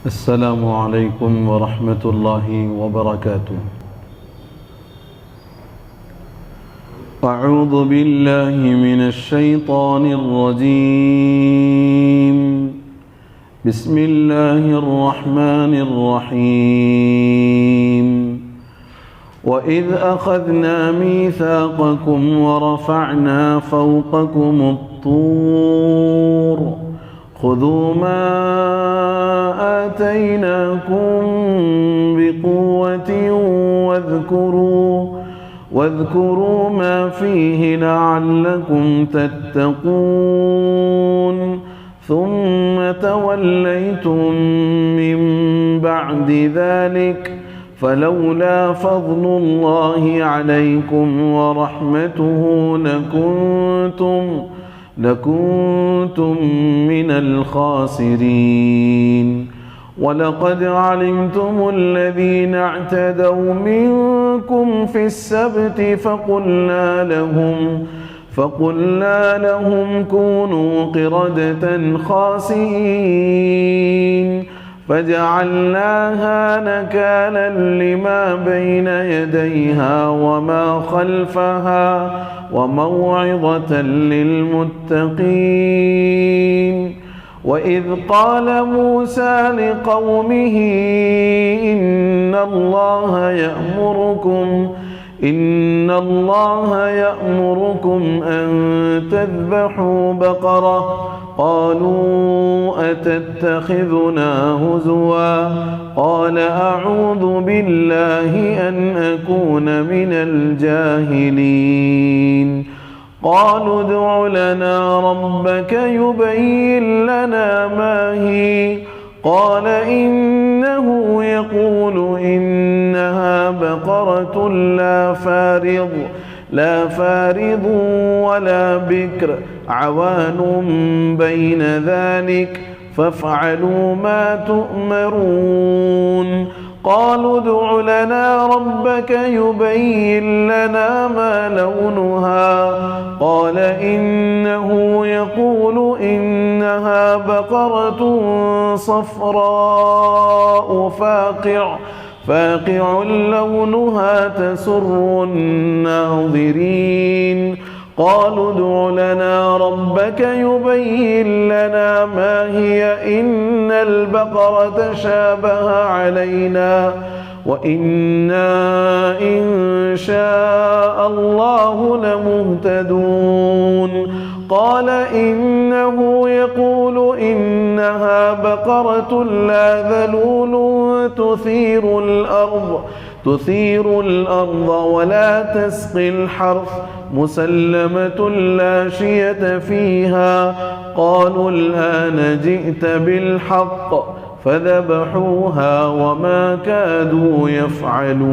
السلام علیکم ورحمۃ اللہ وبرکاتہ۔ اعوذ باللہ من الشیطان الرجیم، بسم اللہ الرحمن الرحیم۔ وَإِذْ أَخَذْنَا مِيثَاقَكُمْ وَرَفَعْنَا فَوْقَكُمُ الطُّورَ خُذُوا مَا آتَيْنَاكُمْ بِقُوَّةٍ واذكروا ما فيه لعلكم تتقون ثم توليتم من بعد ذلك فلولا فضل الله عليكم ورحمته لكنتم من الخاسرين وَلَقَدْ عَلِمْتُمُ الَّذِينَ اعْتَدَوْا مِنكُمْ فِي السَّبْتِ فَقُلْنَا لَهُمْ كُونُوا قِرَدَةً خَاسِئِينَ فَجَعَلْنَاهَا نَكَالًا لِمَا بَيْنَ يَدَيْهَا وَمَا خَلْفَهَا وَمَوْعِظَةً لِلْمُتَّقِينَ۔ وَإِذْ قَالَ مُوسَى لِقَوْمِهِ إِنَّ اللَّهَ يَأْمُرُكُمْ أَن تَذْبَحُوا بَقَرَةً قَالُوا أَتَتَّخِذُنَا هُزُوًا قَالَ أَعُوذُ بِاللَّهِ أَنْ أَكُونَ مِنَ الْجَاهِلِينَ قالوا ادع لنا ربك يبين لنا ما هي قال إنه يقول إنها بقرة لا فارض ولا بكر عوان بين ذلك فافعلوا ما تؤمرون قالوا ادع لنا ربك يبين لنا ما لونها قال إنه يقول إنها بقرة صفراء فاقع لونها تسر الناظرين قالوا ادع لنا ربك يبين لنا ما هي إن البقرة شابه علينا وإنا إن شاء الله لمهتدون قال إنه يقول إنها بقرة لا ذلول تثير الأرض ولا تسقي الحرث مسلمة لا شية فيها قالوا الآن جئت بالحق فذبحوها وما كادوا يفعلون۔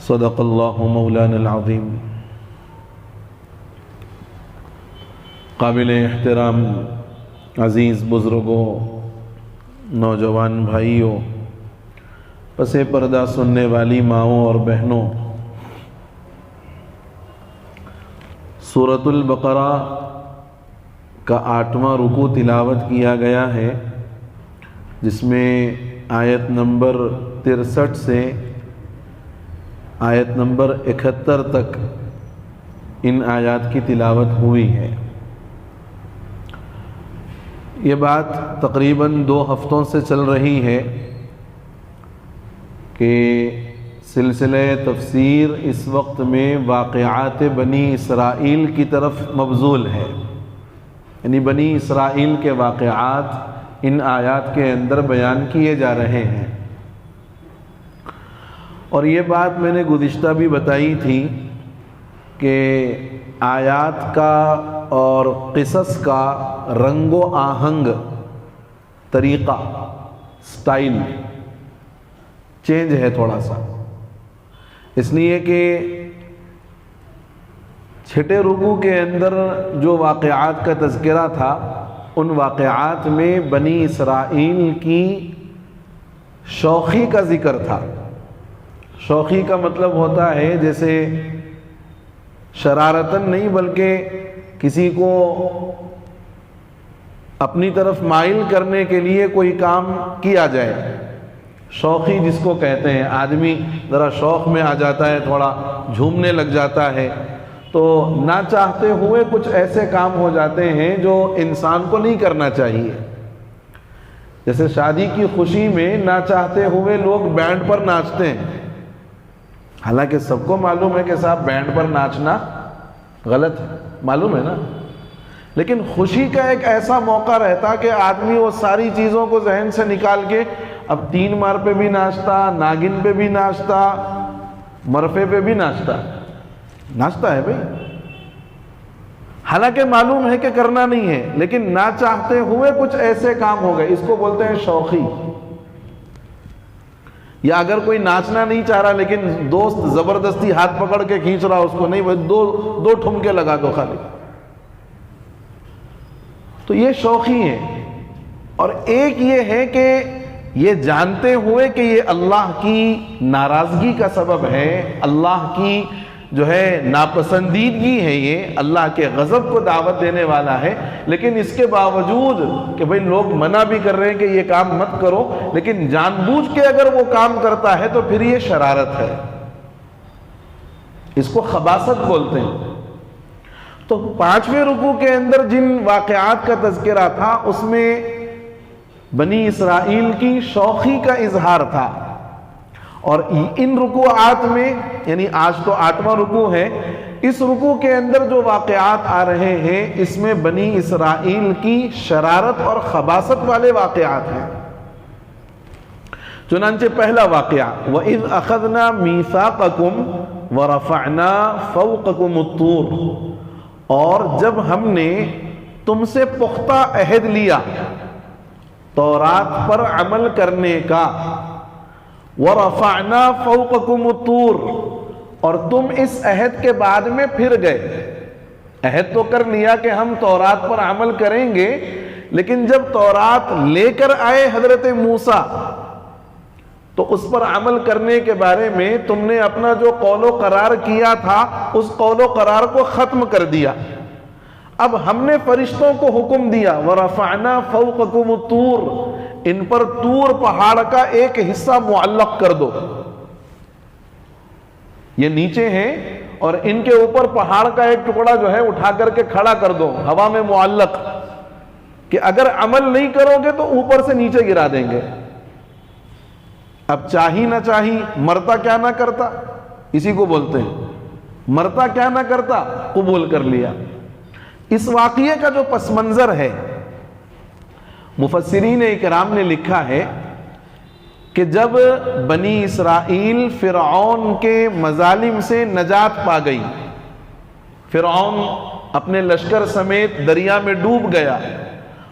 صدق اللہ مولانا العظیم۔ قابل احترام عزیز بزرگوں، نوجوان بھائیوں، پس پردہ سننے والی ماؤں اور بہنوں، سورۃ البقرہ کا 8واں رکوع تلاوت کیا گیا ہے، جس میں آیت نمبر 63 سے آیت نمبر 71 تک ان آیات کی تلاوت ہوئی ہے۔ یہ بات تقریباً 2 ہفتوں سے چل رہی ہے کہ سلسلہ تفسیر اس وقت میں واقعات بنی اسرائیل کی طرف مبذول ہے، یعنی بنی اسرائیل کے واقعات ان آیات کے اندر بیان کیے جا رہے ہیں۔ اور یہ بات میں نے گزشتہ بھی بتائی تھی کہ آیات کا اور قصص کا رنگ و آہنگ، طریقہ، سٹائل چینج ہے تھوڑا سا، اس لیے کہ چھٹے رکوع کے اندر جو واقعات کا تذکرہ تھا، ان واقعات میں بنی اسرائیل کی شوخی کا ذکر تھا۔ شوخی کا مطلب ہوتا ہے جیسے شرارتاً نہیں بلکہ کسی کو اپنی طرف مائل کرنے کے لیے کوئی کام کیا جائے، شوقی جس کو کہتے ہیں، آدمی ذرا شوق میں آ جاتا ہے، تھوڑا جھومنے لگ جاتا ہے، تو نہ چاہتے ہوئے کچھ ایسے کام ہو جاتے ہیں جو انسان کو نہیں کرنا چاہیے۔ جیسے شادی کی خوشی میں نہ چاہتے ہوئے لوگ بینڈ پر ناچتے ہیں، حالانکہ سب کو معلوم ہے کہ صاحب بینڈ پر ناچنا غلط ہے، معلوم ہے نا، لیکن خوشی کا ایک ایسا موقع رہتا کہ آدمی وہ ساری چیزوں کو ذہن سے نکال کے اب 3 مار پہ بھی ناچتا، ناگن پہ بھی ناچتا، مرفے پہ بھی ناچتا ہے بھائی، حالانکہ معلوم ہے کہ کرنا نہیں ہے، لیکن نہ چاہتے ہوئے کچھ ایسے کام ہو گئے، اس کو بولتے ہیں شوقی۔ یا اگر کوئی ناچنا نہیں چاہ رہا لیکن دوست زبردستی ہاتھ پکڑ کے کھینچ رہا، اس کو نہیں، وہ دو ٹھمکے لگا دو خالی، تو یہ شوقی ہے۔ اور ایک یہ ہے کہ یہ جانتے ہوئے کہ یہ اللہ کی ناراضگی کا سبب ہے، اللہ کی جو ہے ناپسندیدگی ہے، یہ اللہ کے غضب کو دعوت دینے والا ہے، لیکن اس کے باوجود کہ بھئی لوگ منع بھی کر رہے ہیں کہ یہ کام مت کرو، لیکن جان بوجھ کے اگر وہ کام کرتا ہے تو پھر یہ شرارت ہے، اس کو خباثت بولتے ہیں۔ تو 5ویں رکوع کے اندر جن واقعات کا تذکرہ تھا اس میں بنی اسرائیل کی شوخی کا اظہار تھا، اور ان رکوعات میں، یعنی آج تو 8واں رکوع ہے، اس رکوع کے اندر جو واقعات آ رہے ہیں اس میں بنی اسرائیل کی شرارت اور خباثت والے واقعات ہیں۔ چنانچہ پہلا واقعہ وَإِذْ أَخَذْنَا مِيثَاقَكُمْ وَرَفَعْنَا فَوْقَكُمُ الطُّورَ، اور جب ہم نے تم سے پختہ عہد لیا تورات پر عمل کرنے کا، وَرَفَعْنَا فَوْقَكُمُ الطُّورَ، اور تم اس عہد کے بعد میں پھر گئے، عہد تو کر لیا کہ ہم تورات پر عمل کریں گے، لیکن جب تورات لے کر آئے حضرت موسیٰ تو اس پر عمل کرنے کے بارے میں تم نے اپنا جو قول و قرار کیا تھا اس قول و قرار کو ختم کر دیا۔ اب ہم نے فرشتوں کو حکم دیا وَرَفَعْنَا فَوْقَكُمُ الطُّورَ، ان پر طور پہاڑ کا ایک حصہ معلق کر دو، یہ نیچے ہیں اور ان کے اوپر پہاڑ کا ایک ٹکڑا جو ہے اٹھا کر کے کھڑا کر دو ہوا میں معلق، کہ اگر عمل نہیں کرو گے تو اوپر سے نیچے گرا دیں گے۔ اب چاہی نہ چاہی، مرتا کیا نہ کرتا، اسی کو بولتے ہیں مرتا کیا نہ کرتا، قبول کر لیا۔ اس واقعے کا جو پس منظر ہے، مفسرین اکرام نے لکھا ہے کہ جب بنی اسرائیل فرعون کے مظالم سے نجات پا گئی، فرعون اپنے لشکر سمیت دریا میں ڈوب گیا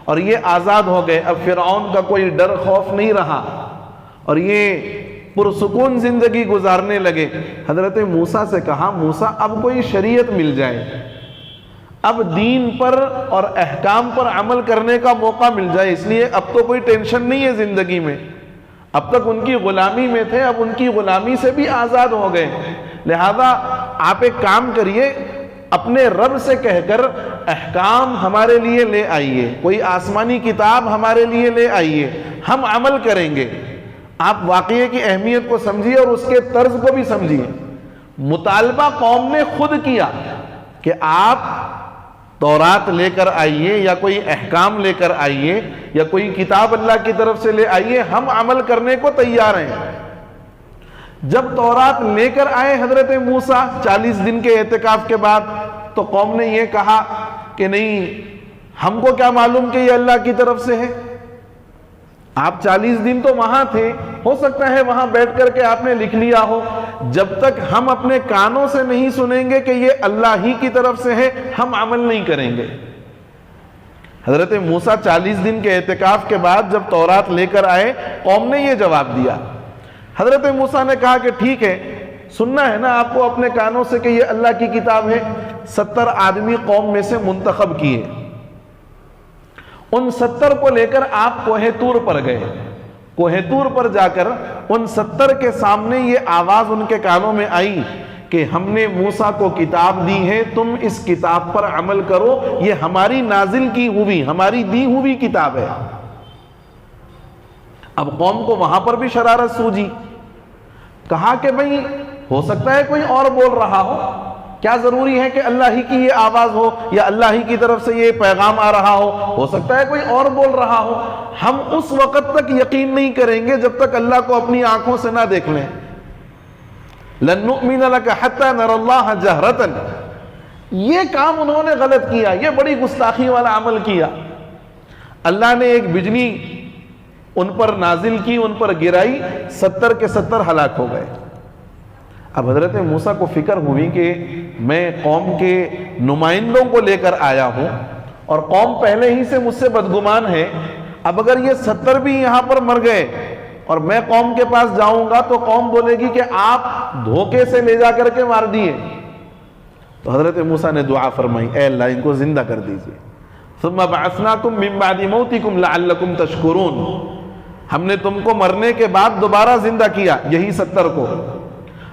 اور یہ آزاد ہو گئے، اب فرعون کا کوئی ڈر خوف نہیں رہا اور یہ پرسکون زندگی گزارنے لگے۔ حضرت موسیٰ سے کہا موسیٰ اب کوئی شریعت مل جائے، اب دین پر اور احکام پر عمل کرنے کا موقع مل جائے، اس لیے اب تو کوئی ٹینشن نہیں ہے زندگی میں، اب تک ان کی غلامی میں تھے، اب ان کی غلامی سے بھی آزاد ہو گئے، لہذا آپ ایک کام کریے، اپنے رب سے کہہ کر احکام ہمارے لیے لے آئیے، کوئی آسمانی کتاب ہمارے لیے لے آئیے، ہم عمل کریں گے۔ آپ واقعے کی اہمیت کو سمجھیے اور اس کے طرز کو بھی سمجھیے۔ مطالبہ قوم نے خود کیا کہ آپ تورات لے کر آئیے یا کوئی احکام لے کر آئیے یا کوئی کتاب اللہ کی طرف سے لے آئیے، ہم عمل کرنے کو تیار ہیں۔ جب تورات لے کر آئے حضرت موسیٰ 40 دن کے اعتکاف کے بعد، تو قوم نے یہ کہا کہ نہیں، ہم کو کیا معلوم کہ یہ اللہ کی طرف سے ہے، آپ 40 دن تو وہاں تھے، ہو سکتا ہے وہاں بیٹھ کر کے آپ نے لکھ لیا ہو، جب تک ہم اپنے کانوں سے نہیں سنیں گے کہ یہ اللہ ہی کی طرف سے ہے، ہم عمل نہیں کریں گے۔ حضرت موسیٰ 40 دن کے اعتکاف کے بعد جب تورات لے کر آئے، قوم نے یہ جواب دیا۔ حضرت موسیٰ نے کہا کہ ٹھیک ہے، سننا ہے نا آپ کو اپنے کانوں سے کہ یہ اللہ کی کتاب ہے۔ 70 آدمی قوم میں سے منتخب کیے، ان 70 کو لے کر آپ کوہ طور پر گئے۔ کوہ طور پر جا کر ان 70 کے سامنے یہ آواز ان کے کانوں میں آئی کہ ہم نے موسیٰ کو کتاب دی ہے، تم اس کتاب پر عمل کرو، یہ ہماری نازل کی ہوئی، ہماری دی ہوئی کتاب ہے۔ اب قوم کو وہاں پر بھی شرارت سوجی، کہا کہ بھئی ہو سکتا ہے کوئی اور بول رہا ہو، کیا ضروری ہے کہ اللہ ہی کی یہ آواز ہو یا اللہ ہی کی طرف سے یہ پیغام آ رہا ہو سکتا ہے کوئی اور بول رہا ہو۔ ہم اس وقت تک یقین نہیں کریں گے جب تک اللہ کو اپنی آنکھوں سے نہ دیکھ لیں۔ لَن نُؤْمِنَ لَكَ حَتَّى نَرَى اللَّهَ جَهْرَةً، یہ کام انہوں نے غلط کیا، یہ بڑی گستاخی والا عمل کیا۔ اللہ نے ایک بجلی ان پر نازل کی، ان پر گرائی، 70 کے 70 ہلاک ہو گئے۔ اب حضرت موسیٰ کو فکر ہوئی کہ میں قوم کے نمائندوں کو لے کر آیا ہوں اور قوم پہلے ہی سے مجھ سے بدگمان ہے، اب اگر یہ 70 بھی یہاں پر مر گئے اور میں قوم کے پاس جاؤں گا تو قوم بولے گی کہ آپ دھوکے سے لے جا کر کے مار دیے۔ تو حضرت موسیٰ نے دعا فرمائی، اے اللہ ان کو زندہ کر دیجئے۔ ثم بعثناکم من بعد موتکم لعلکم تشکرون، ہم نے تم کو مرنے کے بعد دوبارہ زندہ کیا، یہی 70 کو۔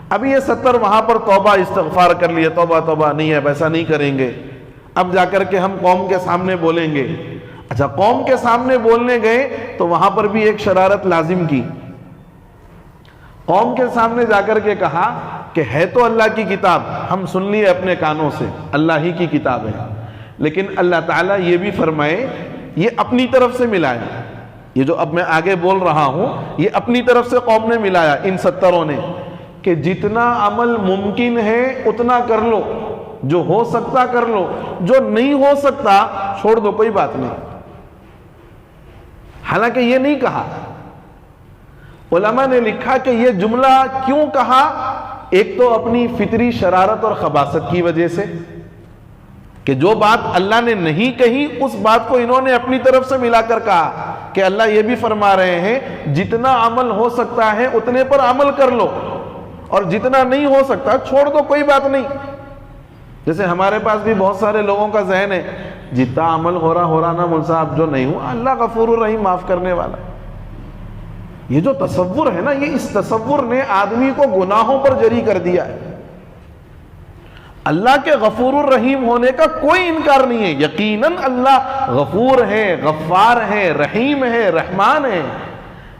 ابھی یہ 70 وہاں پر توبہ استغفار کر لیے، توبہ توبہ نہیں ہے، ایسا نہیں کریں گے، اب جا کر کے ہم قوم کے سامنے بولیں گے۔ اچھا، قوم کے سامنے بولنے گئے تو وہاں پر بھی ایک شرارت لازم کی۔ قوم کے سامنے جا کر کے کہا کہ ہے تو اللہ کی کتاب، ہم سن لیے اپنے کانوں سے اللہ ہی کی کتاب ہے، لیکن اللہ تعالیٰ یہ بھی فرمائے یہ اپنی طرف سے ملایا، یہ جو اب میں آگے بول رہا ہوں یہ اپنی طرف سے قوم نے ملایا، ان 70 نے، کہ جتنا عمل ممکن ہے اتنا کر لو، جو ہو سکتا کر لو، جو نہیں ہو سکتا چھوڑ دو، کوئی بات نہیں۔ حالانکہ یہ نہیں کہا، علماء نے لکھا کہ یہ جملہ کیوں کہا، ایک تو اپنی فطری شرارت اور خباثت کی وجہ سے کہ جو بات اللہ نے نہیں کہی اس بات کو انہوں نے اپنی طرف سے ملا کر کہا کہ اللہ یہ بھی فرما رہے ہیں جتنا عمل ہو سکتا ہے اتنے پر عمل کر لو اور جتنا نہیں ہو سکتا چھوڑ دو، کوئی بات نہیں۔ جیسے ہمارے پاس بھی بہت سارے لوگوں کا ذہن ہے جتنا عمل ہو رہا نا مول صاحب، جو نہیں ہوا اللہ غفور الرحیم معاف کرنے والا۔ یہ جو تصور ہے نا، یہ اس تصور نے آدمی کو گناہوں پر جری کر دیا ہے۔ اللہ کے غفور الرحیم ہونے کا کوئی انکار نہیں ہے، یقیناً اللہ غفور ہے، غفار ہے، رحیم ہے، رحمان ہے،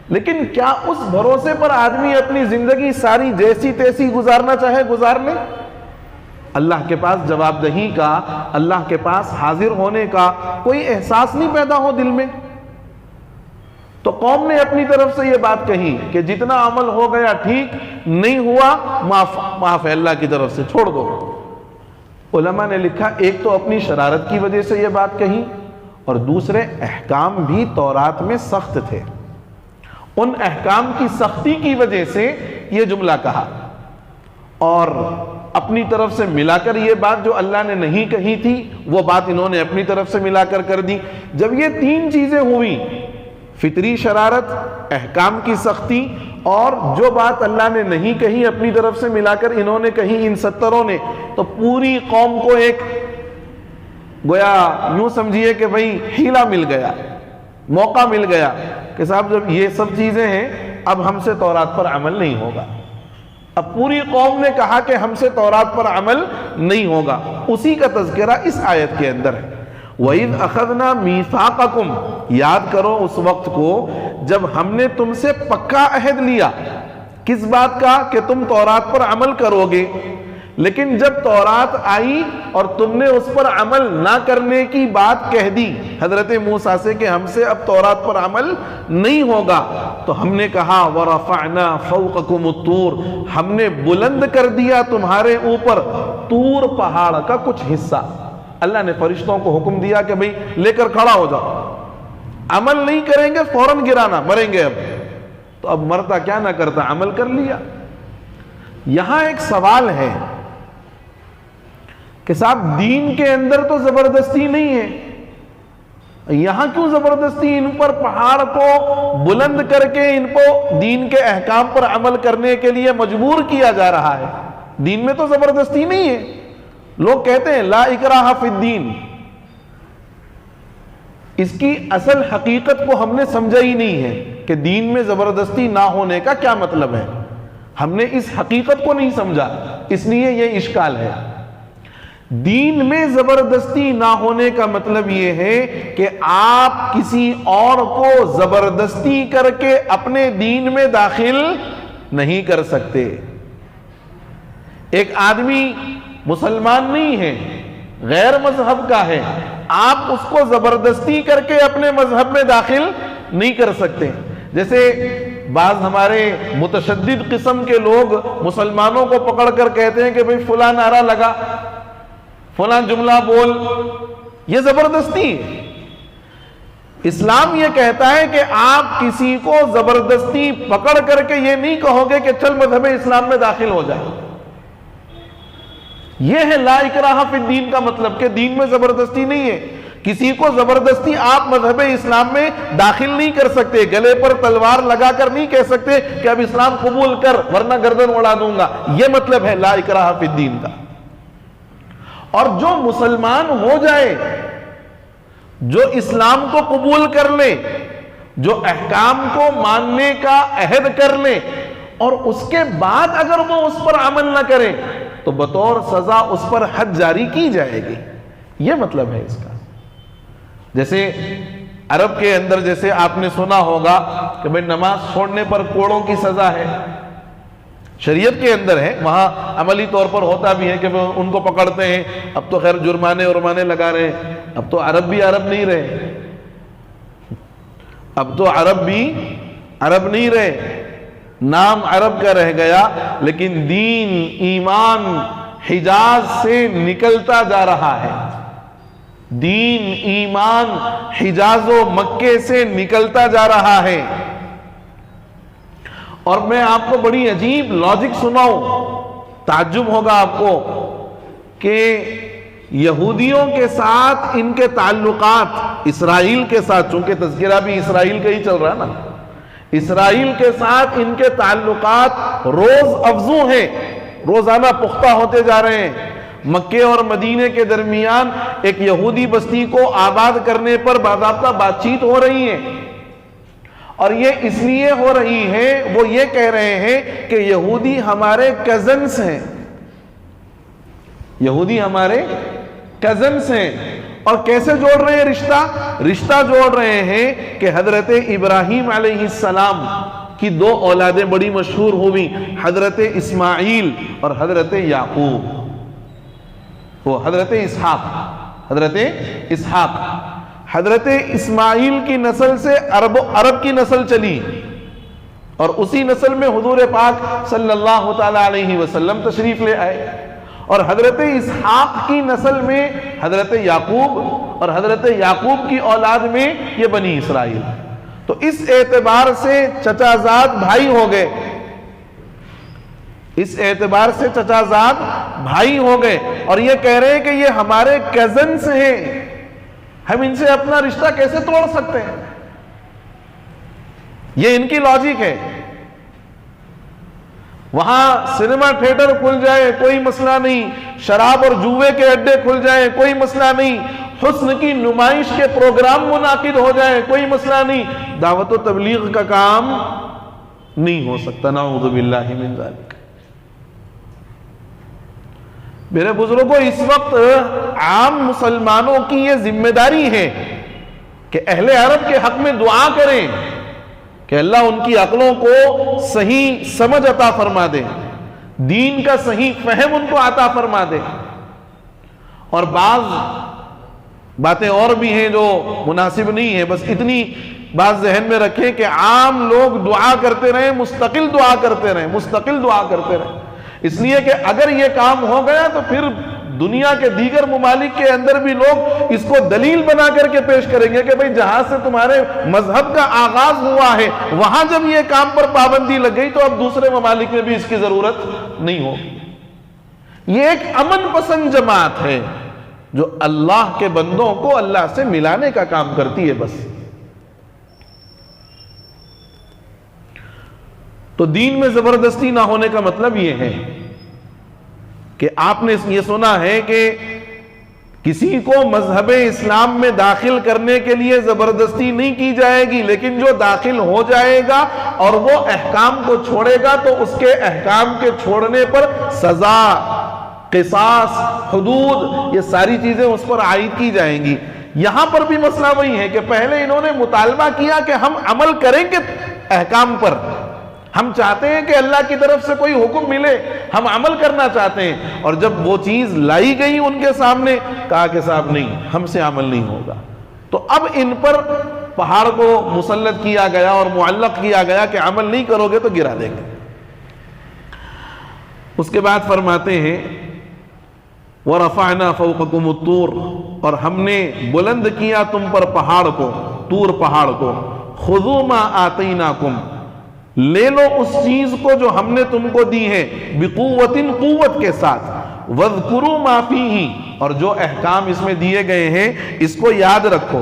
لیکن کیا اس بھروسے پر آدمی اپنی زندگی ساری جیسی تیسی گزارنا چاہے گزار لے؟ اللہ کے پاس جواب دہی کا، اللہ کے پاس حاضر ہونے کا کوئی احساس نہیں پیدا ہو دل میں۔ تو قوم نے اپنی طرف سے یہ بات کہی کہ جتنا عمل ہو گیا ٹھیک، نہیں ہوا معاف ہے اللہ کی طرف سے، چھوڑ دو۔ علماء نے لکھا ایک تو اپنی شرارت کی وجہ سے یہ بات کہی، اور دوسرے احکام بھی تورات میں سخت تھے، ان احکام کی سختی کی وجہ سے یہ جملہ کہا، اور اپنی طرف سے ملا کر یہ بات جو اللہ نے نہیں کہی تھی وہ بات انہوں نے اپنی طرف سے ملا کر دی۔ جب یہ تین چیزیں ہوئی، فطری شرارت، احکام کی سختی، اور جو بات اللہ نے نہیں کہی اپنی طرف سے ملا کر انہوں نے کہی ان 70 نے، تو پوری قوم کو ایک گویا یوں سمجھیے کہ بھئی ہیلا مل گیا، موقع مل گیا کہ صاحب جب یہ سب چیزیں ہیں اب ہم سے تورات پر عمل نہیں ہوگا۔ اب پوری قوم نے کہا کہ ہم سے تورات پر عمل نہیں ہوگا۔ اسی کا تذکرہ اس آیت کے اندر ہے۔ وَإِذْ أَخَذْنَا مِيثَاقَكُمْ، یاد کرو اس وقت کو جب ہم نے تم سے پکا عہد لیا، کس بات کا؟ کہ تم تورات پر عمل کرو گے، لیکن جب تورات آئی اور تم نے اس پر عمل نہ کرنے کی بات کہہ دی حضرت موسیٰ سے کہ ہم سے اب تورات پر عمل نہیں ہوگا، تو ہم نے کہا وَرَفَعْنَا فَوْقَكُمُ الطُّورَ، ہم نے بلند کر دیا تمہارے اوپر طور پہاڑ کا کچھ حصہ۔ اللہ نے فرشتوں کو حکم دیا کہ بھئی لے کر کھڑا ہو جاؤ، عمل نہیں کریں گے فوراً گرانا، مریں گے اب۔ تو اب مرتا کیا نہ کرتا، عمل کر لیا۔ یہاں ایک سوال ہے کہ صاحب دین کے اندر تو زبردستی نہیں ہے، یہاں کیوں زبردستی ان پر پہاڑ کو بلند کر کے ان کو دین کے احکام پر عمل کرنے کے لیے مجبور کیا جا رہا ہے؟ دین میں تو زبردستی نہیں ہے۔ لوگ کہتے ہیں لا اکراہ فی الدین، اس کی اصل حقیقت کو ہم نے سمجھا ہی نہیں ہے کہ دین میں زبردستی نہ ہونے کا کیا مطلب ہے۔ ہم نے اس حقیقت کو نہیں سمجھا، اس لیے یہ اشکال ہے۔ دین میں زبردستی نہ ہونے کا مطلب یہ ہے کہ آپ کسی اور کو زبردستی کر کے اپنے دین میں داخل نہیں کر سکتے۔ ایک آدمی مسلمان نہیں ہے، غیر مذہب کا ہے، آپ اس کو زبردستی کر کے اپنے مذہب میں داخل نہیں کر سکتے۔ جیسے بعض ہمارے متشدد قسم کے لوگ مسلمانوں کو پکڑ کر کہتے ہیں کہ بھئی فلاں نعرہ لگا، فلاں جملہ بول، یہ زبردستی ہے۔ اسلام یہ کہتا ہے کہ آپ کسی کو زبردستی پکڑ کر کے یہ نہیں کہو گے کہ چل مذہب اسلام میں داخل ہو جائے۔ یہ ہے لا اکراہ فی الدین کا مطلب، کہ دین میں زبردستی نہیں ہے۔ کسی کو زبردستی آپ مذہب اسلام میں داخل نہیں کر سکتے، گلے پر تلوار لگا کر نہیں کہہ سکتے کہ اب اسلام قبول کر ورنہ گردن اڑا دوں گا۔ یہ مطلب ہے لا اکراہ فی الدین کا۔ اور جو مسلمان ہو جائے، جو اسلام کو قبول کر لے، جو احکام کو ماننے کا عہد کر لے، اور اس کے بعد اگر وہ اس پر عمل نہ کرے تو بطور سزا اس پر حد جاری کی جائے گی۔ یہ مطلب ہے اس کا۔ جیسے عرب کے اندر جیسے آپ نے سنا ہوگا کہ بھئی نماز چھوڑنے پر کوڑوں کی سزا ہے، شریعت کے اندر ہے، وہاں عملی طور پر ہوتا بھی ہے کہ وہ ان کو پکڑتے ہیں۔ اب تو خیر جرمانے لگا رہے ہیں، اب تو عرب بھی عرب نہیں رہے، اب تو عرب بھی عرب نہیں رہے، نام عرب کا رہ گیا، لیکن دین ایمان حجاز سے نکلتا جا رہا ہے۔ دین ایمان حجاز و مکے سے نکلتا جا رہا ہے۔ اور میں آپ کو بڑی عجیب لاجک سناؤں، تعجب ہوگا آپ کو کہ یہودیوں کے ساتھ ان کے تعلقات، اسرائیل کے ساتھ، چونکہ تذکرہ بھی اسرائیل کا ہی چل رہا نا، اسرائیل کے ساتھ ان کے تعلقات روز افزوں ہیں، روزانہ پختہ ہوتے جا رہے ہیں۔ مکے اور مدینے کے درمیان ایک یہودی بستی کو آباد کرنے پر باضابطہ بات چیت ہو رہی ہے، اور یہ اس لیے ہو رہی ہے، وہ یہ کہہ رہے ہیں کہ یہودی ہمارے کزنز ہیں، یہودی ہمارے کزنز ہیں۔ اور کیسے جوڑ رہے ہیں رشتہ جوڑ رہے ہیں کہ حضرت ابراہیم علیہ السلام کی دو اولادیں بڑی مشہور ہوئی، حضرت اسماعیل اور حضرت یعقوب، وہ حضرت اسحاق۔ حضرت اسماعیل کی نسل سے عرب کی نسل چلی، اور اسی نسل میں حضور پاک صلی اللہ تعالی علیہ وسلم تشریف لے آئے، اور حضرت اسحاق کی نسل میں حضرت یعقوب، اور حضرت یعقوب کی اولاد میں یہ بنی اسرائیل۔ تو اس اعتبار سے چچا زاد بھائی ہو گئے، اس اعتبار سے چچا زاد بھائی ہو گئے، اور یہ کہہ رہے ہیں کہ یہ ہمارے کزنز ہیں، ہم ان سے اپنا رشتہ کیسے توڑ سکتے ہیں؟ یہ ان کی لاجک ہے۔ وہاں سنیما تھیٹر کھل جائے کوئی مسئلہ نہیں، شراب اور جوئے کے اڈے کھل جائیں کوئی مسئلہ نہیں، حسن کی نمائش کے پروگرام منعقد ہو جائیں کوئی مسئلہ نہیں، دعوت و تبلیغ کا کام نہیں ہو سکتا، نعوذ باللہ من ذالک۔ میرے بزرگوں، اس وقت عام مسلمانوں کی یہ ذمہ داری ہے کہ اہل عرب کے حق میں دعا کریں کہ اللہ ان کی عقلوں کو صحیح سمجھ عطا فرما دے، دین کا صحیح فہم ان کو عطا فرما دے۔ اور بعض باتیں اور بھی ہیں جو مناسب نہیں ہیں، بس اتنی بات ذہن میں رکھیں کہ عام لوگ دعا کرتے رہیں، مستقل دعا کرتے رہیں، اس لیے کہ اگر یہ کام ہو گیا تو پھر دنیا کے دیگر ممالک کے اندر بھی لوگ اس کو دلیل بنا کر کے پیش کریں گے کہ بھئی جہاں سے تمہارے مذہب کا آغاز ہوا ہے وہاں جب یہ کام پر پابندی لگ گئی تو اب دوسرے ممالک میں بھی اس کی ضرورت نہیں ہوگی۔ یہ ایک امن پسند جماعت ہے جو اللہ کے بندوں کو اللہ سے ملانے کا کام کرتی ہے بس۔ تو دین میں زبردستی نہ ہونے کا مطلب یہ ہے کہ آپ نے یہ سنا ہے کہ کسی کو مذہب اسلام میں داخل کرنے کے لیے زبردستی نہیں کی جائے گی، لیکن جو داخل ہو جائے گا اور وہ احکام کو چھوڑے گا تو اس کے احکام کے چھوڑنے پر سزا، قصاص، حدود، یہ ساری چیزیں اس پر عائد کی جائیں گی۔ یہاں پر بھی مسئلہ وہی ہے کہ پہلے انہوں نے مطالبہ کیا کہ ہم عمل کریں گے احکام پر، ہم چاہتے ہیں کہ اللہ کی طرف سے کوئی حکم ملے، ہم عمل کرنا چاہتے ہیں، اور جب وہ چیز لائی گئی ان کے سامنے کہا کہ صاحب نہیں، ہم سے عمل نہیں ہوگا۔ تو اب ان پر پہاڑ کو مسلط کیا گیا اور معلق کیا گیا کہ عمل نہیں کرو گے تو گرا دیں گے۔ اس کے بعد فرماتے ہیں وَرَفَعْنَا فَوْقَكُمُ الطُّورَ، اور ہم نے بلند کیا تم پر پہاڑ کو، طور پہاڑ کو، خُذُوا مَا آتَيْنَاكُمْ، لے لو اس چیز کو جو ہم نے تم کو دی ہے، بِقُوَّةٍ، قوت کے ساتھ، وَاذْكُرُوا مَا فِيهِ، اور جو احکام اس میں دیے گئے ہیں اس کو یاد رکھو،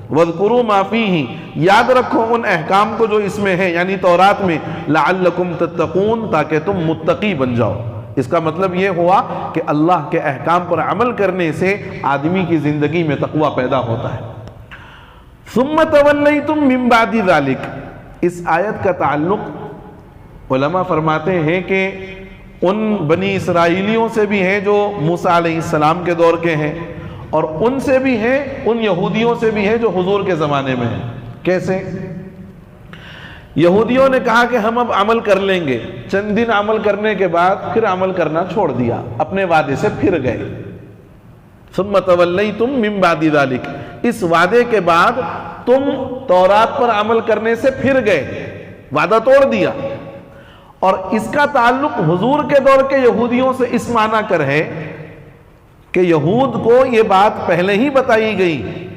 وَاذْكُرُوا مَا فِيهِ، یاد رکھو ان احکام کو جو اس میں ہے یعنی تورات میں، لَعَلَّكُمْ تَتَّقُونَ، تاکہ تم متقی بن جاؤ۔ اس کا مطلب یہ ہوا کہ اللہ کے احکام پر عمل کرنے سے آدمی کی زندگی میں تقوی پیدا ہوتا ہے۔ ثُمَّ تَوَلَّيْتُم مِّن بَعْدِ ذَلِكَ، اس آیت کا تعلق علماء فرماتے ہیں کہ ان بنی اسرائیلیوں سے بھی ہیں جو موسیٰ علیہ السلام کے دور کے ہیں، اور ان سے بھی ہیں، ان یہودیوں سے بھی ہیں جو حضور کے زمانے میں ہیں۔ کیسے؟ یہودیوں نے کہا کہ ہم اب عمل کر لیں گے، چند دن عمل کرنے کے بعد پھر عمل کرنا چھوڑ دیا، اپنے وعدے سے پھر گئے۔ ثم تولیتم من بعد ذلک، اس وعدے کے بعد تم تورات پر عمل کرنے سے پھر گئے، وعدہ توڑ دیا۔ اور اس کا تعلق حضور کے دور کے یہودیوں سے اس معنی کر ہے کہ یہود کو یہ بات پہلے ہی بتائی گئی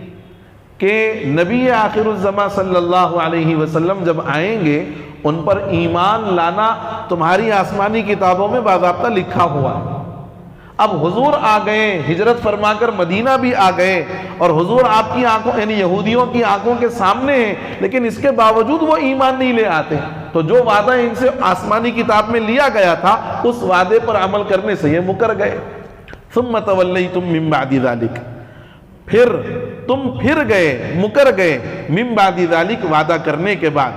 کہ نبی آخر الزماں صلی اللہ علیہ وسلم جب آئیں گے ان پر ایمان لانا تمہاری آسمانی کتابوں میں باضابطہ لکھا ہوا ہے۔ اب حضور آ گئے، ہجرت فرما کر مدینہ بھی آ گئے، اور حضور آپ کی آنکھوں یعنی یہودیوں کی آنکھوں کے سامنے ہیں، لیکن اس کے باوجود وہ ایمان نہیں لے آتے۔ تو جو وعدہ ان سے آسمانی کتاب میں لیا گیا تھا اس وعدے پر عمل کرنے سے یہ مکر گئے۔ ثم تولیتم من بعد ذلک، پھر تم پھر گئے، مکر گئے، من بعد ذلک، وعدہ کرنے کے بعد۔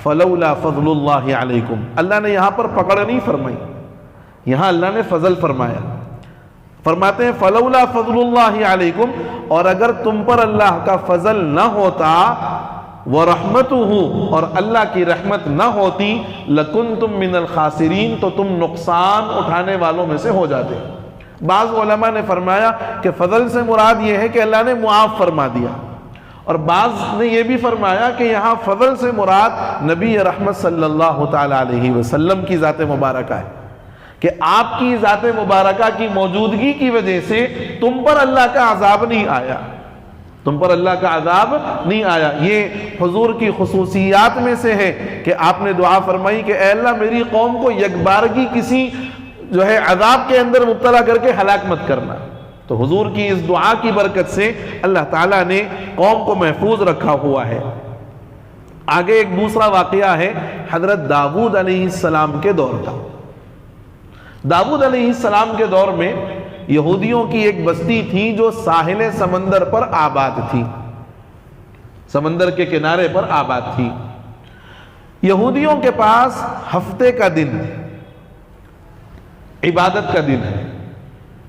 فلولا فضل اللہ علیکم، اللہ نے یہاں پر پکڑ نہیں فرمائی، یہاں اللہ نے فضل فرمایا۔ فرماتے ہیں فلولا فضل اللہ علیکم، اور اگر تم پر اللہ کا فضل نہ ہوتا، ورحمتہ، اور اللہ کی رحمت نہ ہوتی، لکنتم من الخاسرین، تو تم نقصان اٹھانے والوں میں سے ہو جاتے۔ بعض علماء نے فرمایا کہ فضل سے مراد یہ ہے کہ اللہ نے معاف فرما دیا، اور بعض نے یہ بھی فرمایا کہ یہاں فضل سے مراد نبی رحمت صلی اللہ تعالی علیہ وسلم کی ذات مبارکہ ہے، کہ آپ کی ذات مبارکہ کی موجودگی کی وجہ سے تم پر اللہ کا عذاب نہیں آیا، تم پر اللہ کا عذاب نہیں آیا۔ یہ حضور کی خصوصیات میں سے ہے کہ آپ نے دعا فرمائی کہ اے اللہ میری قوم کو یکبارگی کسی جو ہے عذاب کے اندر مبتلا کر کے ہلاک مت کرنا۔ تو حضور کی اس دعا کی برکت سے اللہ تعالیٰ نے قوم کو محفوظ رکھا ہوا ہے۔ آگے ایک دوسرا واقعہ ہے حضرت داؤد علیہ السلام کے دور کا۔ داؤد علیہ السلام کے دور میں یہودیوں کی ایک بستی تھی جو ساحل سمندر پر آباد تھی، سمندر کے کنارے پر آباد تھی۔ یہودیوں کے پاس ہفتے کا دن عبادت کا دن ہے،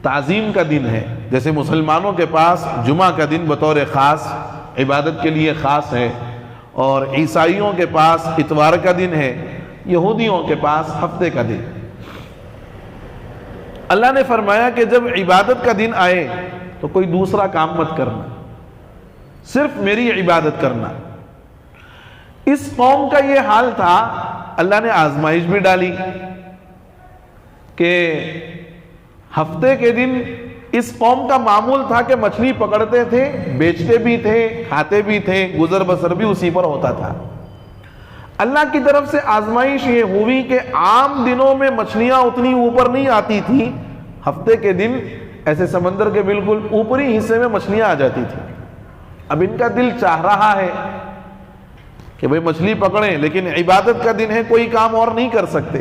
تعظیم کا دن ہے، جیسے مسلمانوں کے پاس جمعہ کا دن بطور خاص عبادت کے لیے خاص ہے، اور عیسائیوں کے پاس اتوار کا دن ہے، یہودیوں کے پاس ہفتے کا دن۔ اللہ نے فرمایا کہ جب عبادت کا دن آئے تو کوئی دوسرا کام مت کرنا، صرف میری عبادت کرنا۔ اس قوم کا یہ حال تھا، اللہ نے آزمائش بھی ڈالی کہ ہفتے کے دن اس قوم کا معمول تھا کہ مچھلی پکڑتے تھے، بیچتے بھی تھے، کھاتے بھی تھے، گزر بسر بھی اسی پر ہوتا تھا۔ اللہ کی طرف سے آزمائش یہ ہوئی کہ عام دنوں میں مچھلیاں اتنی اوپر نہیں آتی تھی، ہفتے کے دن ایسے سمندر کے بالکل اوپری حصے میں مچھلیاں آ جاتی تھی۔ اب ان کا دل چاہ رہا ہے کہ بھئی مچھلی پکڑیں، لیکن عبادت کا دن ہے، کوئی کام اور نہیں کر سکتے،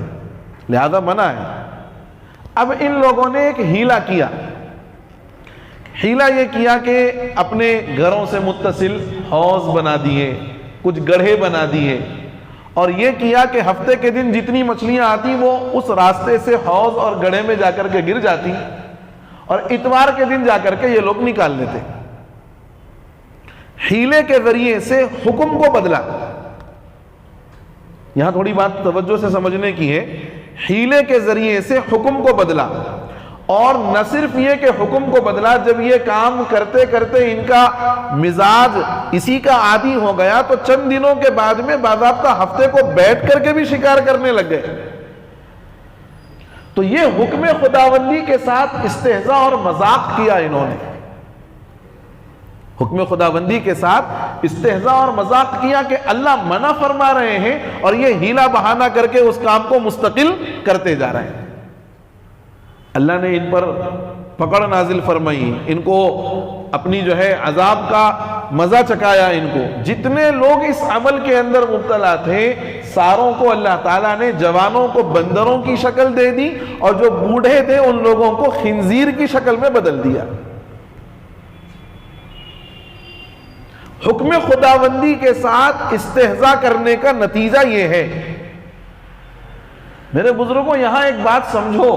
لہذا منع ہے۔ اب ان لوگوں نے ایک ہیلا کیا۔ حیلہ یہ کیا کہ اپنے گھروں سے متصل حوض بنا دیے، کچھ گڑھے بنا دیے، اور یہ کیا کہ ہفتے کے دن جتنی مچھلیاں آتی وہ اس راستے سے حوض اور گڑھے میں جا کر کے گر جاتی، اور اتوار کے دن جا کر کے یہ لوگ نکال لیتے۔ حیلے کے ذریعے سے حکم کو بدلا۔ یہاں تھوڑی بات توجہ سے سمجھنے کی ہے، حیلے کے ذریعے سے حکم کو بدلا، اور نہ صرف یہ کہ حکم کو بدلا، جب یہ کام کرتے کرتے ان کا مزاج اسی کا عادی ہو گیا تو چند دنوں کے بعد میں باضابطہ ہفتے کو بیٹھ کر کے بھی شکار کرنے لگ گئے۔ تو یہ حکم خداوندی کے ساتھ استہزاء اور مذاق کیا انہوں نے، حکم خداوندی کے ساتھ استہزاء اور مذاق کیا کہ اللہ منع فرما رہے ہیں اور یہ ہیلا بہانہ کر کے اس کام کو مستقل کرتے جا رہے ہیں۔ اللہ نے ان پر پکڑ نازل فرمائی، ان کو اپنی عذاب کا مزہ چکایا۔ ان کو جتنے لوگ اس عمل کے اندر مبتلا تھے ساروں کو اللہ تعالیٰ نے، جوانوں کو بندروں کی شکل دے دی، اور جو بوڑھے تھے ان لوگوں کو خنزیر کی شکل میں بدل دیا۔ حکم خداوندی کے ساتھ استہزاء کرنے کا نتیجہ یہ ہے۔ میرے بزرگوں، یہاں ایک بات سمجھو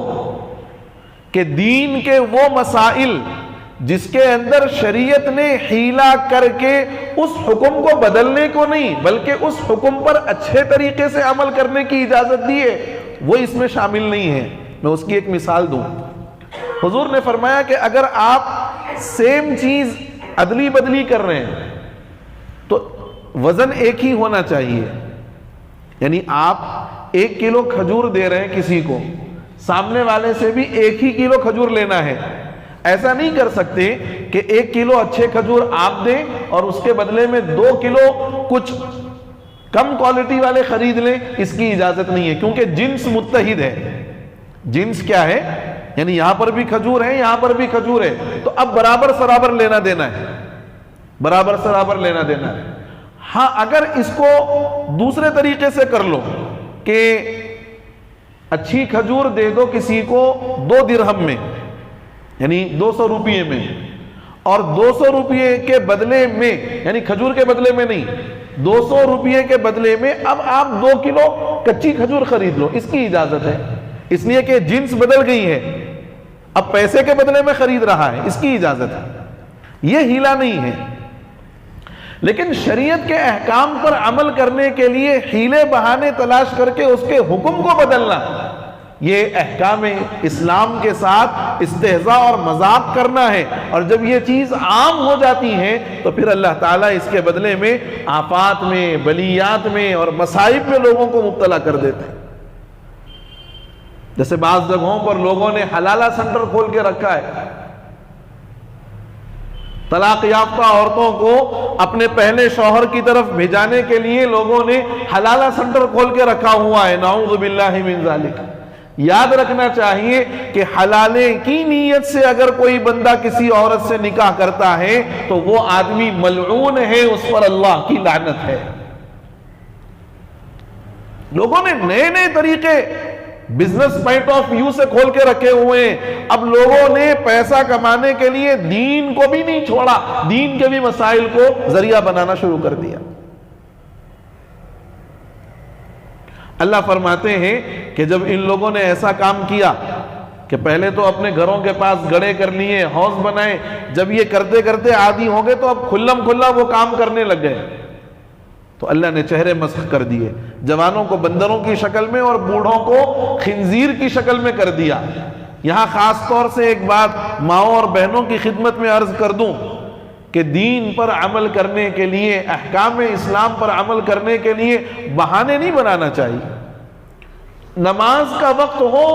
کہ دین کے وہ مسائل جس کے اندر شریعت نے حیلہ کر کے اس حکم کو بدلنے کو نہیں بلکہ اس حکم پر اچھے طریقے سے عمل کرنے کی اجازت دی ہے، وہ اس میں شامل نہیں ہے۔ میں اس کی ایک مثال دوں۔ حضور نے فرمایا کہ اگر آپ سیم چیز ادلی بدلی کر رہے ہیں تو وزن ایک ہی ہونا چاہیے، یعنی آپ 1 کلو کھجور دے رہے ہیں کسی کو، سامنے والے سے بھی 1 ہی کلو کھجور لینا ہے۔ ایسا نہیں کر سکتے کہ 1 کلو اچھے کھجور آپ دیں اور اس کے بدلے میں 2 کلو کچھ کم کوالٹی والے خرید لیں، اس کی اجازت نہیں ہے، کیونکہ جنس متحد ہے۔ جنس کیا ہے؟ یعنی یہاں پر بھی کھجور ہے، یہاں پر بھی کھجور ہے، تو اب برابر سرابر لینا دینا ہے، برابر سرابر لینا دینا ہے۔ ہاں، اگر اس کو دوسرے طریقے سے کر لو کہ اچھی کھجور دے دو کسی کو 2 درہم میں، یعنی 200 روپیے میں، اور 200 روپیے کے بدلے میں، یعنی کھجور کے بدلے میں نہیں، 200 روپیے کے بدلے میں اب آپ 2 کلو کچی کھجور خرید لو، اس کی اجازت ہے، اس لیے کہ جنس بدل گئی ہے، اب پیسے کے بدلے میں خرید رہا ہے، اس کی اجازت ہے۔ یہ ہیلا نہیں ہے۔ لیکن شریعت کے احکام پر عمل کرنے کے لیے ہیلے بہانے تلاش کر کے اس کے حکم کو بدلنا، یہ احکام اسلام کے ساتھ استہزاء اور مذاق کرنا ہے۔ اور جب یہ چیز عام ہو جاتی ہے تو پھر اللہ تعالیٰ اس کے بدلے میں آفات میں، بلیات میں اور مصائب میں لوگوں کو مبتلا کر دیتے ہیں۔ جیسے بعض جگہوں پر لوگوں نے حلالہ سینٹر کھول کے رکھا ہے، طلاق یافتہ عورتوں کو اپنے پہلے شوہر کی طرف بھیجانے کے لیے لوگوں نے حلالہ سینٹر کھول کے رکھا ہوا ہے، نعوذ باللہ من ذالک۔ یاد رکھنا چاہیے کہ حلالے کی نیت سے اگر کوئی بندہ کسی عورت سے نکاح کرتا ہے تو وہ آدمی ملعون ہے، اس پر اللہ کی لعنت ہے۔ لوگوں نے نئے نئے طریقے بزنس پوائنٹ آف ویو سے کھول کے رکھے ہوئے ہیں۔ اب لوگوں نے پیسہ کمانے کے لیے دین کو بھی نہیں چھوڑا، دین کے بھی مسائل کو ذریعہ بنانا شروع کر دیا۔ اللہ فرماتے ہیں کہ جب ان لوگوں نے ایسا کام کیا کہ پہلے تو اپنے گھروں کے پاس گڑھے کر لیے، حوض بنائے، جب یہ کرتے کرتے عادی ہو گئے تو اب کھلم کھلا وہ کام کرنے لگ گئے، تو اللہ نے چہرے مسخ کر دیے، جوانوں کو بندروں کی شکل میں اور بوڑھوں کو خنزیر کی شکل میں کر دیا۔ یہاں خاص طور سے ایک بات ماؤں اور بہنوں کی خدمت میں عرض کر دوں کہ دین پر عمل کرنے کے لیے، احکام اسلام پر عمل کرنے کے لیے بہانے نہیں بنانا چاہیے۔ نماز کا وقت ہو،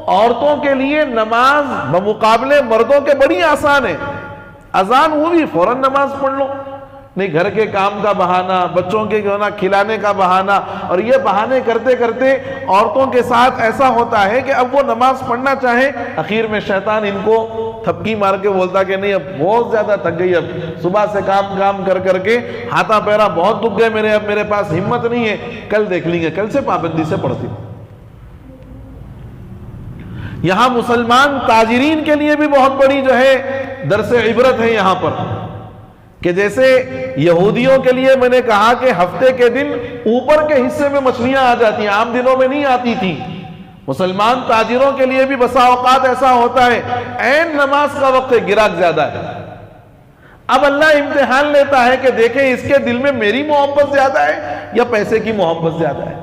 عورتوں کے لیے نماز بمقابلے مردوں کے بڑی آسان ہے، اذان ہوئی فوراً نماز پڑھ لو، نہیں گھر کے کام کا بہانہ، بچوں کے کھلانے کا بہانہ، اور یہ بہانے کرتے کرتے عورتوں کے ساتھ ایسا ہوتا ہے کہ اب وہ نماز پڑھنا چاہیں، اخیر میں شیطان ان کو تھپکی مار کے بولتا کہ نہیں اب بہت زیادہ تھک گئی، اب صبح سے کام کر کر کے ہاتھا پیرا بہت دکھ گئے میرے، اب میرے پاس ہمت نہیں ہے، کل دیکھ لیں گے، کل سے پابندی سے پڑھتی۔ یہاں مسلمان تاجرین کے لیے بھی بہت بڑی درس عبرت ہے یہاں پر کہ جیسے یہودیوں کے لیے میں نے کہا کہ ہفتے کے دن اوپر کے حصے میں مچھلیاں آ جاتی ہیں، عام دنوں میں نہیں آتی تھی، مسلمان تاجروں کے لیے بھی بسا اوقات ایسا ہوتا ہے عین نماز کا وقت گراہک زیادہ ہے، اب اللہ امتحان لیتا ہے کہ دیکھیں اس کے دل میں میری محبت زیادہ ہے یا پیسے کی محبت زیادہ ہے۔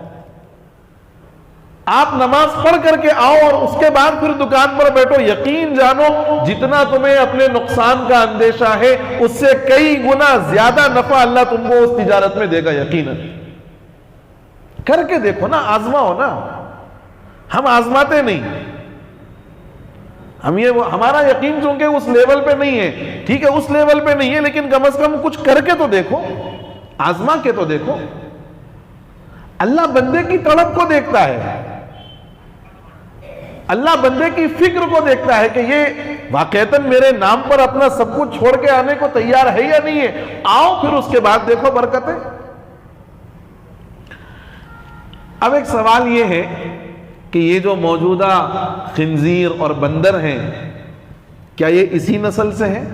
آپ نماز پڑھ کر کے آؤ اور اس کے بعد پھر دکان پر بیٹھو، یقین جانو جتنا تمہیں اپنے نقصان کا اندیشہ ہے اس سے کئی گنا زیادہ نفع اللہ تم کو اس تجارت میں دے گا، یقیناً۔ کر کے دیکھو نا، آزماؤ نا، ہم آزماتے نہیں، ہمارا یقین چونکہ اس لیول پہ نہیں ہے، ٹھیک ہے اس لیول پہ نہیں ہے، لیکن کم از کم کچھ کر کے تو دیکھو، آزما کے تو دیکھو۔ اللہ بندے کی طلب کو دیکھتا ہے، اللہ بندے کی فکر کو دیکھتا ہے کہ یہ واقعتاً میرے نام پر اپنا سب کچھ چھوڑ کے آنے کو تیار ہے یا نہیں ہے، آؤ پھر اس کے بعد دیکھو برکتیں۔ اب ایک سوال یہ ہے کہ یہ جو موجودہ خنزیر اور بندر ہیں کیا یہ اسی نسل سے ہیں؟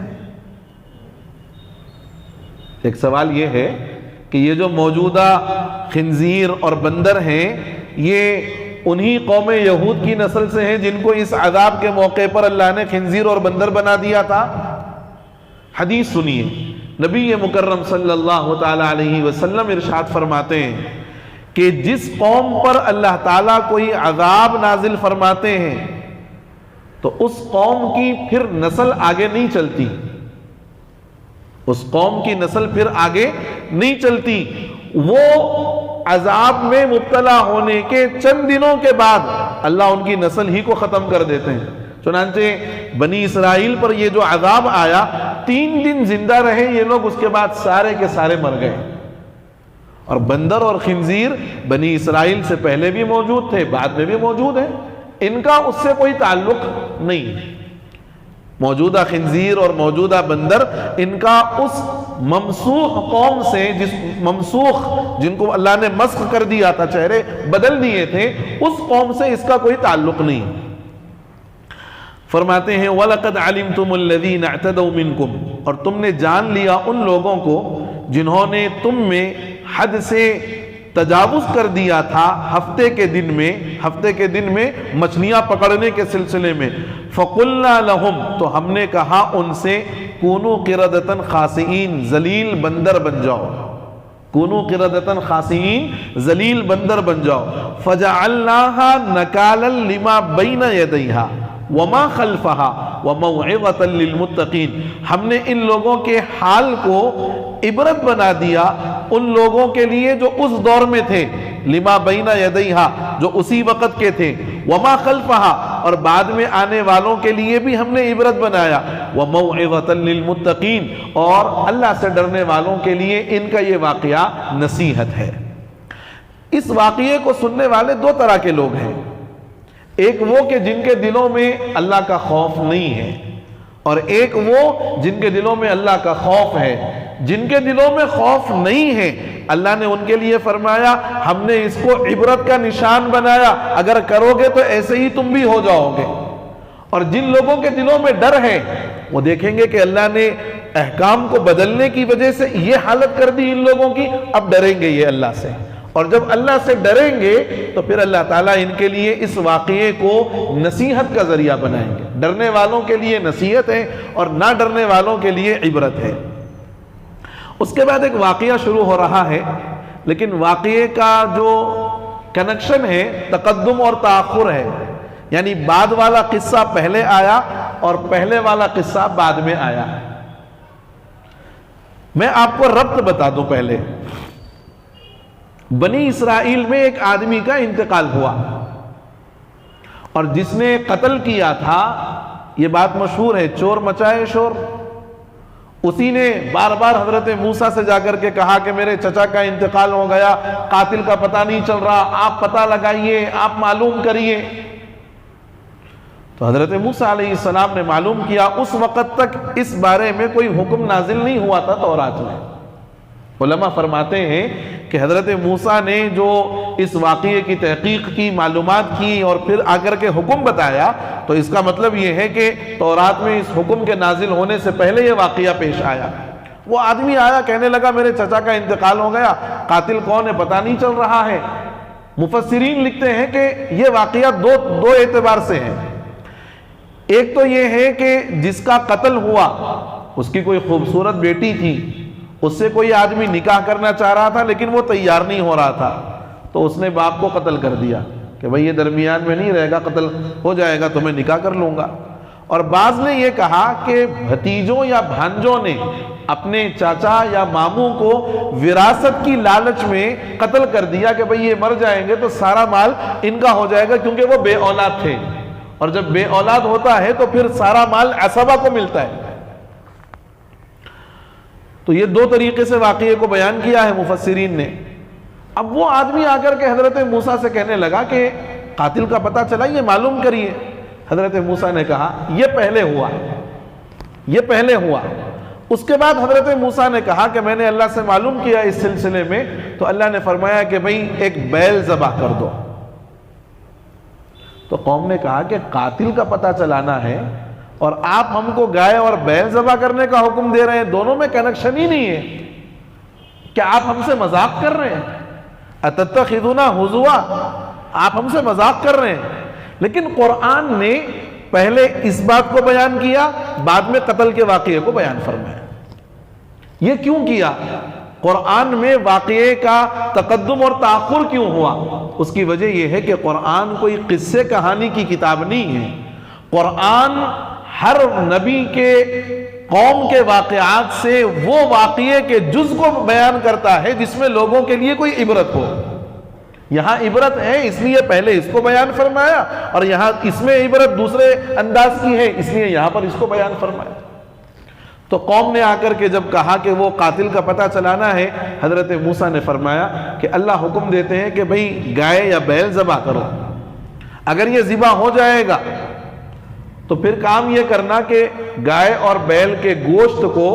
ایک سوال یہ ہے کہ یہ جو موجودہ خنزیر اور بندر ہیں یہ انہی قوم یہود کی نسل سے ہیں جن کو اس عذاب کے موقع پر اللہ نے خنزیر اور بندر بنا دیا تھا؟ حدیث سنیے، نبی مکرم صلی اللہ تعالی علیہ وسلم ارشاد فرماتے ہیں کہ جس قوم پر اللہ تعالیٰ کوئی عذاب نازل فرماتے ہیں تو اس قوم کی پھر نسل آگے نہیں چلتی، اس قوم کی نسل پھر آگے نہیں چلتی، وہ عذاب میں مبتلا ہونے کے چند دنوں کے بعد اللہ ان کی نسل ہی کو ختم کر دیتے ہیں۔ چنانچہ بنی اسرائیل پر یہ جو عذاب آیا 3 دن زندہ رہے یہ لوگ، اس کے بعد سارے کے سارے مر گئے۔ اور بندر اور خنزیر بنی اسرائیل سے پہلے بھی موجود تھے، بعد میں بھی موجود ہیں، ان کا اس سے کوئی تعلق نہیں۔ موجودہ خنزیر اور موجودہ بندر ان کا اس ممسوخ قوم سے، جن کو اللہ نے مسخ کر دیا تھا، چہرے بدل دیے تھے، اس قوم سے اس کا کوئی تعلق نہیں۔ فرماتے ہیں وَلَقَدْ عَلِمْتُمُ الَّذِينَ اعْتَدَوْا مِنْكُمْ، اور تم نے جان لیا ان لوگوں کو جنہوں نے تم میں حد سے تجاوز کر دیا تھا ہفتے کے دن میں مچھلیاں پکڑنے کے سلسلے میں۔ فَقُلْنَا لَهُمْ، تو ہم نے کہا ان سے کونوا قردۃ خاسئین، ذلیل بندر بن جاؤ، کونوا قردۃ خاسئین، ذلیل بندر بن جاؤ۔ فَجَعَلْنَاهَا نَكَالًا لِمَا بَيْنَ يَدَيْهَا وَمَا خَلْفَهَا وَمَوْعِظَةً لِّلْمُتَّقِينَ، ہم نے ان لوگوں کے حال کو عبرت بنا دیا ان لوگوں کے لیے جو اس دور میں تھے، لما بین یدیہا، جو اسی وقت کے تھے، وما خلفہا، اور بعد میں آنے والوں کے لیے بھی ہم نے عبرت بنایا، وموعظۃ للمتقین، اور اللہ سے ڈرنے والوں کے لیے ان کا یہ واقعہ نصیحت ہے۔ اس واقعے کو سننے والے 2 طرح کے لوگ ہیں، ایک وہ کہ جن کے دلوں میں اللہ کا خوف نہیں ہے، اور ایک وہ جن کے دلوں میں اللہ کا خوف ہے۔ جن کے دلوں میں خوف نہیں ہے اللہ نے ان کے لیے فرمایا ہم نے اس کو عبرت کا نشان بنایا، اگر کرو گے تو ایسے ہی تم بھی ہو جاؤ گے۔ اور جن لوگوں کے دلوں میں ڈر ہے وہ دیکھیں گے کہ اللہ نے احکام کو بدلنے کی وجہ سے یہ حالت کر دی ان لوگوں کی، اب ڈریں گے یہ اللہ سے، اور جب اللہ سے ڈریں گے تو پھر اللہ تعالیٰ ان کے لیے اس واقعے کو نصیحت کا ذریعہ بنائیں گے۔ ڈرنے والوں کے لیے نصیحت ہے اور نہ ڈرنے والوں کے لیے عبرت ہے۔ اس کے بعد ایک واقعہ شروع ہو رہا ہے، لیکن واقعے کا جو کنیکشن ہے تقدم اور تاخر ہے، یعنی بعد والا قصہ پہلے آیا اور پہلے والا قصہ بعد میں آیا۔ میں آپ کو ربط بتا دوں پہلے۔ بنی اسرائیل میں ایک آدمی کا انتقال ہوا، اور جس نے قتل کیا تھا، یہ بات مشہور ہے، چور مچائے شور، اسی نے بار بار حضرت موسیٰ سے جا کر کے کہا کہ میرے چچا کا انتقال ہو گیا، قاتل کا پتہ نہیں چل رہا، آپ پتہ لگائیے، آپ معلوم کریے۔ تو حضرت موسیٰ علیہ السلام نے معلوم کیا۔ اس وقت تک اس بارے میں کوئی حکم نازل نہیں ہوا تھا تورات میں، علماء فرماتے ہیں کہ حضرت موسیٰ نے جو اس واقعے کی تحقیق کی، معلومات کی اور پھر آ کر کے حکم بتایا، تو اس کا مطلب یہ ہے کہ تورات میں اس حکم کے نازل ہونے سے پہلے یہ واقعہ پیش آیا۔ وہ آدمی آیا، کہنے لگا میرے چچا کا انتقال ہو گیا، قاتل کون ہے پتہ نہیں چل رہا ہے۔ مفسرین لکھتے ہیں کہ یہ واقعہ دو اعتبار سے ہے۔ ایک تو یہ ہے کہ جس کا قتل ہوا اس کی کوئی خوبصورت بیٹی تھی، اس سے کوئی آدمی نکاح کرنا چاہ رہا تھا لیکن وہ تیار نہیں ہو رہا تھا، تو اس نے باپ کو قتل کر دیا کہ بھئی یہ درمیان میں نہیں رہے گا، قتل ہو جائے گا تو میں نکاح کر لوں گا۔ اور بعض نے یہ کہا کہ بھتیجوں یا بھانجوں نے اپنے چاچا یا ماموں کو وراثت کی لالچ میں قتل کر دیا کہ بھئی یہ مر جائیں گے تو سارا مال ان کا ہو جائے گا، کیونکہ وہ بے اولاد تھے، اور جب بے اولاد ہوتا ہے تو پھر سارا مال عصبہ کو ملتا ہے۔ تو یہ دو طریقے سے واقعے کو بیان کیا ہے مفسرین نے۔ اب وہ آدمی آ کر کے حضرت موسیٰ سے کہنے لگا کہ قاتل کا پتہ چلا، یہ معلوم کریے۔ حضرت موسیٰ نے کہا یہ پہلے ہوا۔ اس کے بعد حضرت موسیٰ نے کہا کہ میں نے اللہ سے معلوم کیا اس سلسلے میں، تو اللہ نے فرمایا کہ بھئی ایک بیل ذبح کر دو۔ تو قوم نے کہا کہ قاتل کا پتہ چلانا ہے اور آپ ہم کو گائے اور بیل ذبح کرنے کا حکم دے رہے ہیں، دونوں میں کنیکشن ہی نہیں ہے۔ کیا آپ ہم سے مذاق کر رہے ہیں؟ اتتخذونا ہزوا، آپ ہم سے مذاق کر رہے ہیں۔ لیکن قرآن نے پہلے اس بات کو بیان کیا، بعد میں قتل کے واقعے کو بیان فرمایا۔ یہ کیوں کیا؟ قرآن میں واقعے کا تقدم اور تاخر کیوں ہوا؟ اس کی وجہ یہ ہے کہ قرآن کوئی قصے کہانی کی کتاب نہیں ہے۔ قرآن ہر نبی کے قوم کے واقعات سے وہ واقعے کے جز کو بیان کرتا ہے جس میں لوگوں کے لیے کوئی عبرت ہو۔ یہاں عبرت ہے اس لیے پہلے اس کو بیان فرمایا، اور یہاں اس میں عبرت دوسرے انداز کی ہے اس لیے یہاں پر اس کو بیان فرمایا۔ تو قوم نے آ کر کے جب کہا کہ وہ قاتل کا پتہ چلانا ہے، حضرت موسیٰ نے فرمایا کہ اللہ حکم دیتے ہیں کہ بھئی گائے یا بیل ذبح کرو۔ اگر یہ ذبح ہو جائے گا تو پھر کام یہ کرنا کہ گائے اور بیل کے گوشت کو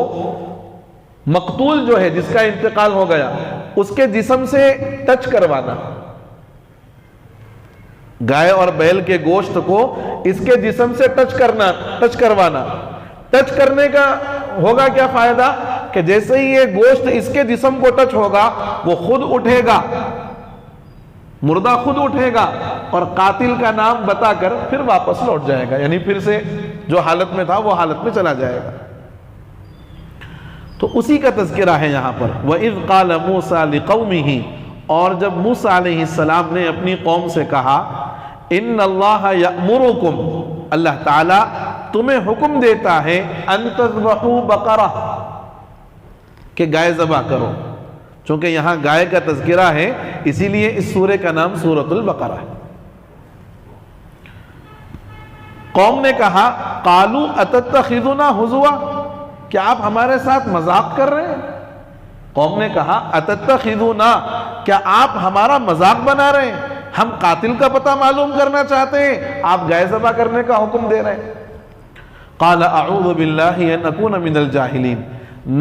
مقتول جو ہے جس کا انتقال ہو گیا اس کے جسم سے ٹچ کروانا، گائے اور بیل کے گوشت کو اس کے جسم سے ٹچ کروانا۔ ٹچ کرنے کا ہوگا کیا فائدہ کہ جیسے ہی یہ گوشت اس کے جسم کو ٹچ ہوگا وہ خود اٹھے گا، مردہ خود اٹھے گا اور قاتل کا نام بتا کر پھر واپس لوٹ جائے گا، یعنی پھر سے جو حالت میں تھا وہ حالت میں چلا جائے گا۔ تو اسی کا تذکرہ ہے یہاں پر۔ وَإِذْ قَالَ مُوسَىٰ لِقَوْمِهِ، اور جب موسیٰ علیہ السلام نے اپنی قوم سے کہا إِنَّ اللَّهَ يَأْمُرُكُمْ، اللہ تعالیٰ تمہیں حکم دیتا ہے أَن تَذْبَحُوا بَقَرَةً، کہ گائے ذبح کرو۔ چونکہ یہاں گائے کا تذکرہ ہے اسی لیے اس سورہ کا نام سورۃ البقرہ ہے۔ قوم نے کہا قَالُوا أَتَتَّخِذُنَا هُزُوًا، کیا آپ ہمارے ساتھ مذاق کر رہے ہیں؟ قوم نے کہا اتتخذونا، کیا آپ ہمارا مذاق بنا رہے ہیں؟ ہم قاتل کا پتہ معلوم کرنا چاہتے ہیں، آپ گائے ذبح کرنے کا حکم دے رہے ہیں۔ قال اعوذ باللہ ان اکون من الجاہلین،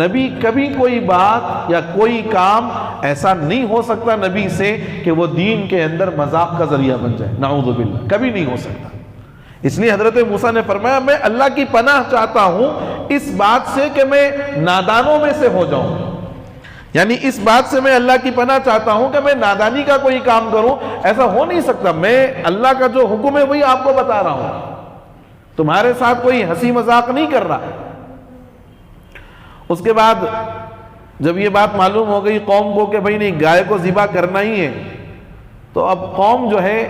نبی کبھی کوئی بات یا کوئی کام ایسا نہیں ہو سکتا نبی سے کہ وہ دین کے اندر مذاق کا ذریعہ بن جائے، نعوذ باللہ، کبھی نہیں ہو سکتا۔ اس لیے حضرت موسیٰ نے فرمایا میں اللہ کی پناہ چاہتا ہوں اس بات سے کہ میں نادانوں میں سے ہو جاؤں، یعنی اس بات سے میں اللہ کی پناہ چاہتا ہوں کہ میں نادانی کا کوئی کام کروں، ایسا ہو نہیں سکتا۔ میں اللہ کا جو حکم ہے وہی آپ کو بتا رہا ہوں، تمہارے ساتھ کوئی ہنسی مذاق نہیں کر رہا۔ اس کے بعد جب یہ بات معلوم ہو گئی قوم کو کہ بھئی نہیں گائے کو ذبح کرنا ہی ہے، تو اب قوم جو ہے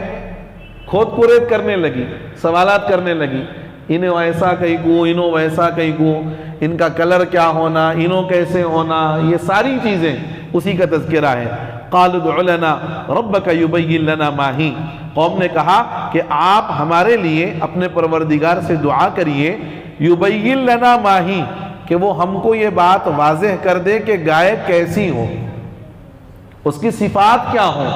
کھود پورید کرنے لگی، سوالات کرنے لگی، انہیں ایسا کہیں کو، انہوں ویسا کہیں کو، ان کا کلر کیا ہونا، انہوں کیسے ہونا، یہ ساری چیزیں اسی کا تذکرہ ہے۔ قَالُوا ادْعُ لَنَا رَبَّكَ يُبَيِّن لَنَا مَا هِي، قوم نے کہا کہ آپ ہمارے لیے اپنے پروردگار سے دعا کریے، يُبَيِّن لَنَا مَا هِي، کہ وہ ہم کو یہ بات واضح کر دے کہ گائے کیسی ہو، اس کی صفات کیا ہو۔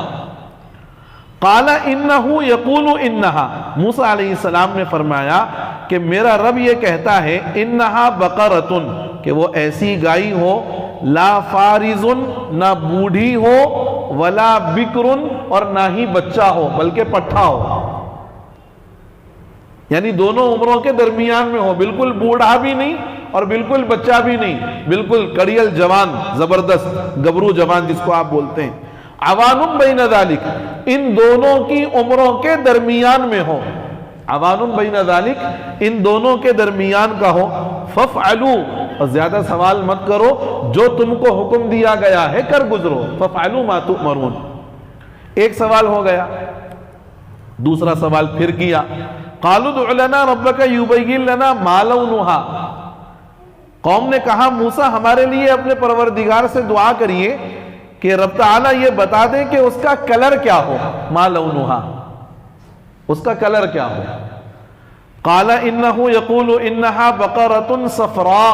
قال انہو یقول انہا، موسیٰ علیہ السلام نے فرمایا کہ میرا رب یہ کہتا ہے انہا بقرتن، کہ وہ ایسی گائے ہو لا فارزن، نہ بوڑھی ہو، ولا بکرن، اور نہ ہی بچہ ہو بلکہ پٹھا ہو، یعنی دونوں عمروں کے درمیان میں ہو، بالکل بوڑھا بھی نہیں اور بالکل بچہ بھی نہیں، بالکل کڑیل جوان، زبردست گبرو جوان جس کو آپ بولتے ہیں، عوان بین ذالک، ان دونوں کی عمروں کے درمیان میں ہو، عوان بین ذالک، ان دونوں کے درمیان کا ہو، ففعلوا، اور زیادہ سوال مت کرو، جو تم کو حکم دیا گیا ہے کر گزرو، ففعلوا ما تؤمرون۔ ایک سوال ہو گیا، دوسرا سوال پھر کیا، قالوا ادع لنا ربک یبین لنا ما لونھا، قوم نے کہا موسیٰ ہمارے لیے اپنے پروردگار سے دعا کریے کہ رب تعالیٰ یہ بتا دیں کہ اس کا کلر کیا ہو، ما لونھا، اس کا کلر کیا ہو۔ قال انہ یقول انہا بقرۃ صفراء،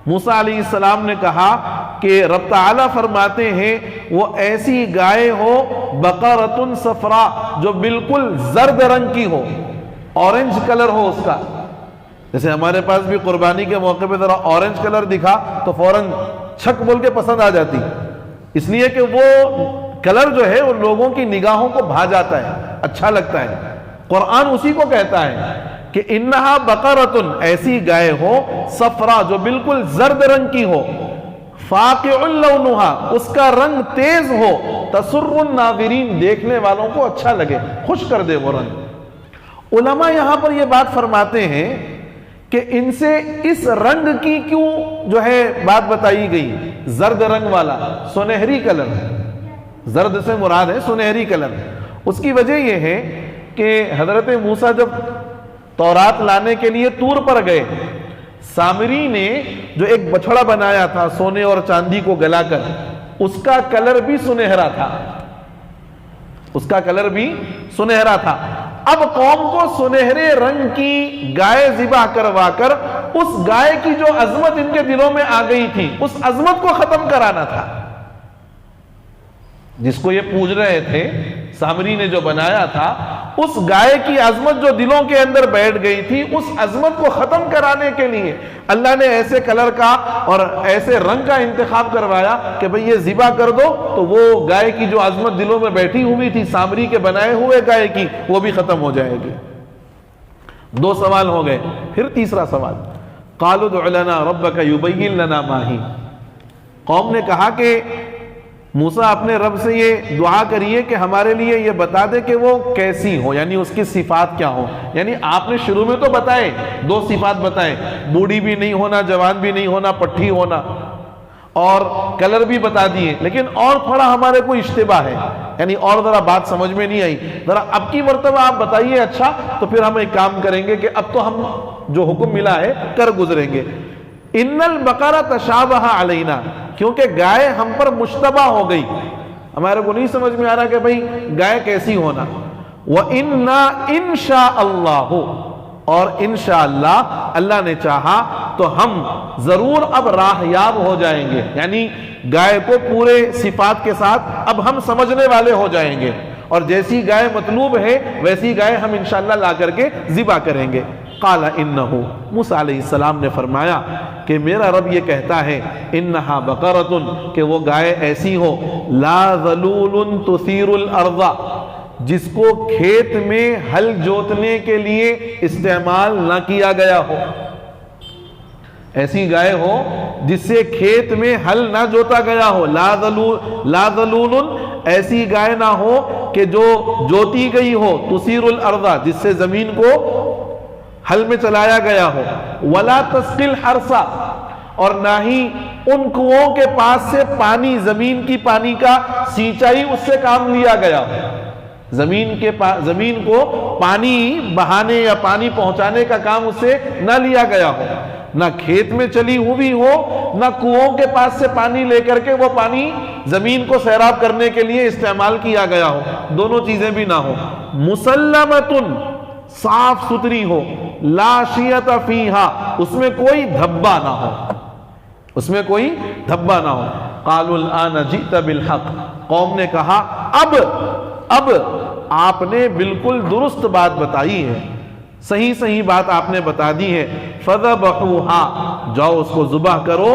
موسیٰ علیہ السلام نے کہا کہ رب تعالیٰ فرماتے ہیں وہ ایسی گائے ہو بقرۃ صفراء، جو بالکل زرد رنگ کی ہو، اورنج کلر ہو اس کا، جیسے ہمارے پاس بھی قربانی کے موقع پہ ذرا اورنج کلر دکھا تو فوراً چھک بول کے پسند آ جاتی، اس لیے کہ وہ کلر جو ہے وہ لوگوں کی نگاہوں کو بھا جاتا ہے، اچھا لگتا ہے۔ قرآن اسی کو کہتا ہے کہ انہا بقرۃ، ایسی گائے ہو صفرا، جو بالکل زرد رنگ کی ہو، فاقع لونھا، اس کا رنگ تیز ہو، تسر الناظرین، دیکھنے والوں کو اچھا لگے، خوش کر دے وہ رنگ۔ علماء یہاں پر یہ بات فرماتے ہیں کہ ان سے اس رنگ کی کیوں جو ہے بات بتائی گئی، زرد رنگ والا، سنہری کلر، زرد سے مراد ہے سنہری کلر۔ اس کی وجہ یہ ہے کہ حضرت موسیٰ جب تورات لانے کے لیے طور پر گئے، سامری نے جو ایک بچھڑا بنایا تھا سونے اور چاندی کو گلا کر، اس کا کلر بھی سنہرا تھا، اس کا کلر بھی سنہرا تھا۔ اب قوم کو سنہرے رنگ کی گائے ذبح کروا کر اس گائے کی جو عظمت ان کے دلوں میں آ گئی تھی، اس عظمت کو ختم کرانا تھا۔ جس کو یہ پوج رہے تھے، سامری نے جو بنایا تھا، اس گائے کی عظمت جو دلوں کے اندر بیٹھ گئی تھی، اس عظمت کو ختم کرانے کے لیے اللہ نے ایسے کلر کا اور ایسے رنگ کا انتخاب کروایا کہ بھئی یہ ذبح کر دو تو وہ گائے کی جو عظمت دلوں میں بیٹھی ہوئی تھی سامری کے بنائے ہوئے گائے کی، وہ بھی ختم ہو جائے گی۔ دو سوال ہو گئے، پھر تیسرا سوال، قالوا ادع لنا ربک یبین لنا ما ہی، قوم نے کہا کہ موسیٰ اپنے رب سے یہ دعا کریے کہ ہمارے لیے یہ بتا دے کہ وہ کیسی ہو، یعنی اس کی صفات کیا ہو۔ یعنی آپ نے شروع میں تو بتائے، دو صفات بتائیں، بوڑھی بھی نہیں ہونا، جوان بھی نہیں ہونا، پٹھی ہونا، اور کلر بھی بتا دیے، لیکن اور تھوڑا ہمارے کو اشتباہ ہے، یعنی اور ذرا بات سمجھ میں نہیں آئی، ذرا اب کی مرتبہ آپ بتائیے، اچھا تو پھر ہم ایک کام کریں گے کہ اب تو ہم جو حکم ملا ہے کر گزریں گے۔ ان البقرہ تشابہ علینا، کیونکہ گائے ہم پر مشتبہ ہو گئی، ہمارے کو نہیں سمجھ میں آ رہا کہ بھئی گائے کیسی ہونا۔ وَإِنَّا إِنشَاءَ اللَّهُ، اور انشاءاللہ اللہ نے چاہا تو ہم ضرور اب راہ یاب ہو جائیں گے، یعنی گائے کو پورے صفات کے ساتھ اب ہم سمجھنے والے ہو جائیں گے، اور جیسی گائے مطلوب ہے ویسی گائے ہم انشاءاللہ لا کر کے ذبح کریں گے۔ قال انہو، موسیٰ علیہ السلام نے فرمایا کہ میرا رب یہ کہتا ہے انہا بقرۃ، کہ وہ گائے ایسی ہو لا ذلول تثیر الارض، جس کو کھیت میں ہل جوتنے کے لیے استعمال نہ کیا گیا ہو، ایسی گائے ہو جس سے کھیت میں ہل نہ جوتا گیا ہو، لا ذلول، ایسی گائے نہ ہو کہ جو جوتی گئی ہو، تثیر الارض، جس سے زمین کو ہل میں چلایا گیا ہو، ولا تسقی الحرث، اور نہ ہی ان کنووں کے پاس سے پانی، زمین کی پانی کا سینچائی اس سے کام لیا گیا ہو، زمین کو پانی بہانے یا پانی پہنچانے کا کام اس سے نہ لیا گیا ہو، نہ کھیت میں چلی ہوئی ہو، نہ کنووں کے پاس سے پانی لے کر کے وہ پانی زمین کو سیراب کرنے کے لیے استعمال کیا گیا ہو، دونوں چیزیں بھی نہ ہو، مسلمتن، صاف ستھری ہو، لا شیۃ فیہا، اس میں کوئی دھبا نہ ہو، اس میں کوئی دھبا نہ ہو۔ قالوا الآن جئت بالحق، قوم نے کہا اب آپ نے بالکل درست بات بتائی ہے، صحیح صحیح بات آپ نے بتا دی ہے. فذبحوها، جاؤ اس کو ذبح کرو.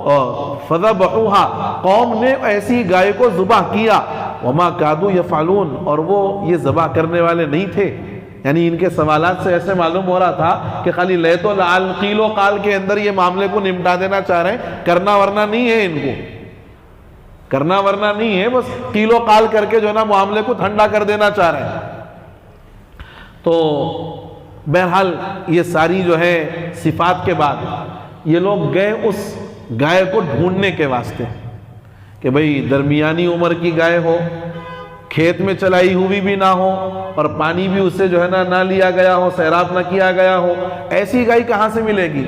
اور فذبحوها، قوم نے ایسی گائے کو ذبح کیا. وما کادوا یفعلون، اور وہ یہ ذبح کرنے والے نہیں تھے. یعنی ان کے سوالات سے ایسے معلوم ہو رہا تھا کہ خالی لیت و لعل قیل و قال کے اندر یہ معاملے کو نمٹا دینا چاہ رہے ہیں، کرنا ورنا نہیں ہے. ان کو کرنا ورنا نہیں ہے، بس قیل و قال کر کے جو ہے نا معاملے کو ٹھنڈا کر دینا چاہ رہے ہیں. تو بہرحال یہ ساری جو ہے صفات کے بعد یہ لوگ گئے اس گائے کو ڈھونڈنے کے واسطے کہ بھئی درمیانی عمر کی گائے ہو، کھیت میں چلائی ہوئی بھی نہ ہو، اور پانی بھی اسے جو ہے نا نہ لیا گیا ہو، سیراب نہ کیا گیا ہو. ایسی گائے کہاں سے ملے گی؟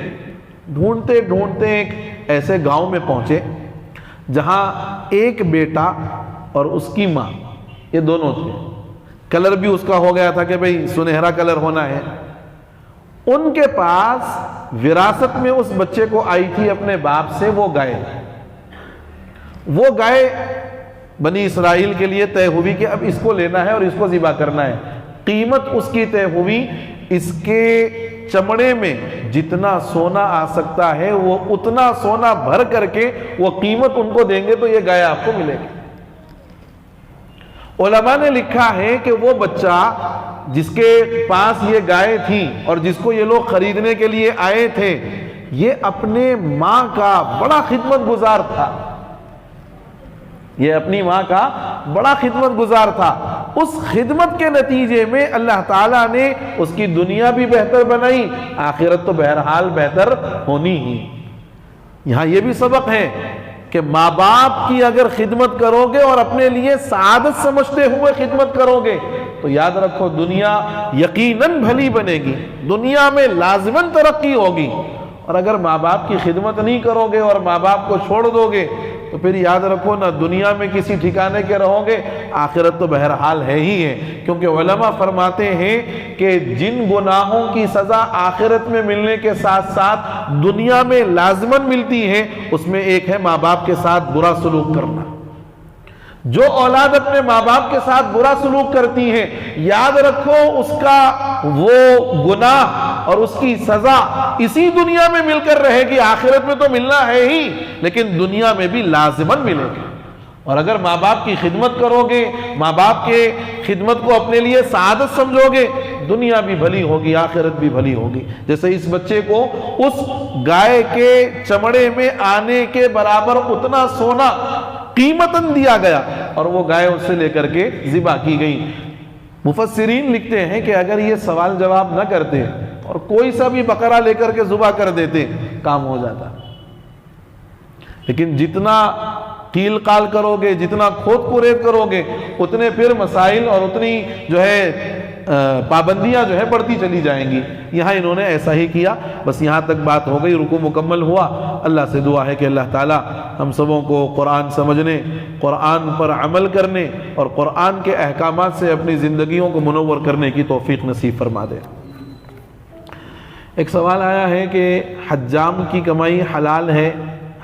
ڈھونڈتے ڈھونڈتے ایک ایسے گاؤں میں پہنچے جہاں ایک بیٹا اور اس کی ماں، یہ دونوں تھے. کلر بھی اس کا ہو گیا تھا کہ بھئی سنہرا کلر ہونا ہے. ان کے پاس وراثت میں اس بچے کو آئی تھی اپنے باپ سے وہ گائے. وہ گائے بنی اسرائیل کے لیے طے ہوئی کہ اب اس کو لینا ہے اور اس کو ذبح کرنا ہے. قیمت اس کی طے ہوئی، اس کے چمڑے میں جتنا سونا آ سکتا ہے وہ اتنا سونا بھر کر کے وہ قیمت ان کو دیں گے تو یہ گائے آپ کو ملے گی. علماء نے لکھا ہے کہ وہ بچہ جس کے پاس یہ گائے تھی اور جس کو یہ لوگ خریدنے کے لیے آئے تھے، یہ اپنے ماں کا بڑا خدمت گزار تھا. یہ اپنی ماں کا بڑا خدمت گزار تھا. اس خدمت کے نتیجے میں اللہ تعالیٰ نے اس کی دنیا بھی بہتر بنائی، آخرت تو بہرحال بہتر ہونی ہی. یہاں یہ بھی سبق ہے کہ ماں باپ کی اگر خدمت کرو گے اور اپنے لیے سعادت سمجھتے ہوئے خدمت کرو گے تو یاد رکھو دنیا یقیناً بھلی بنے گی، دنیا میں لازماً ترقی ہوگی. اور اگر ماں باپ کی خدمت نہیں کرو گے اور ماں باپ کو چھوڑ دو گے تو پھر یاد رکھو نہ دنیا میں کسی ٹھکانے کے رہو گے، آخرت تو بہرحال ہے ہی ہے. کیونکہ علماء فرماتے ہیں کہ جن گناہوں کی سزا آخرت میں ملنے کے ساتھ ساتھ دنیا میں لازماً ملتی ہے، اس میں ایک ہے ماں باپ کے ساتھ برا سلوک کرنا. جو اولاد اپنے ماں باپ کے ساتھ برا سلوک کرتی ہے، یاد رکھو اس کا وہ گناہ اور اس کی سزا اسی دنیا میں مل کر رہے گی. آخرت میں تو ملنا ہے ہی لیکن دنیا میں بھی لازماً ملے گی. اور اگر ماں باپ کی خدمت کرو گے، ماں باپ کے خدمت کو اپنے لیے سعادت سمجھو گے، دنیا بھی بھلی ہوگی آخرت بھی بھلی ہوگی. جیسے اس بچے کو اس گائے کے چمڑے میں آنے کے برابر اتنا سونا قیمتاً دیا گیا اور وہ گائے اس سے لے کر کے ذبح کی گئی. مفسرین لکھتے ہیں کہ اگر یہ سوال جواب نہ کرتے اور کوئی سا بھی بقرہ لے کر کے ذبح کر دیتے کام ہو جاتا. لیکن جتنا قیل قال کرو گے، جتنا کھود کرید کرو گے، اتنے پھر مسائل اور اتنی جو ہے پابندیاں جو ہے بڑھتی چلی جائیں گی. یہاں انہوں نے ایسا ہی کیا. بس یہاں تک بات ہو گئی، رکوع مکمل ہوا. اللہ سے دعا ہے کہ اللہ تعالی ہم سبوں کو قرآن سمجھنے، قرآن پر عمل کرنے اور قرآن کے احکامات سے اپنی زندگیوں کو منور کرنے کی توفیق نصیب فرما دے. ایک سوال آیا ہے کہ حجام کی کمائی حلال ہے،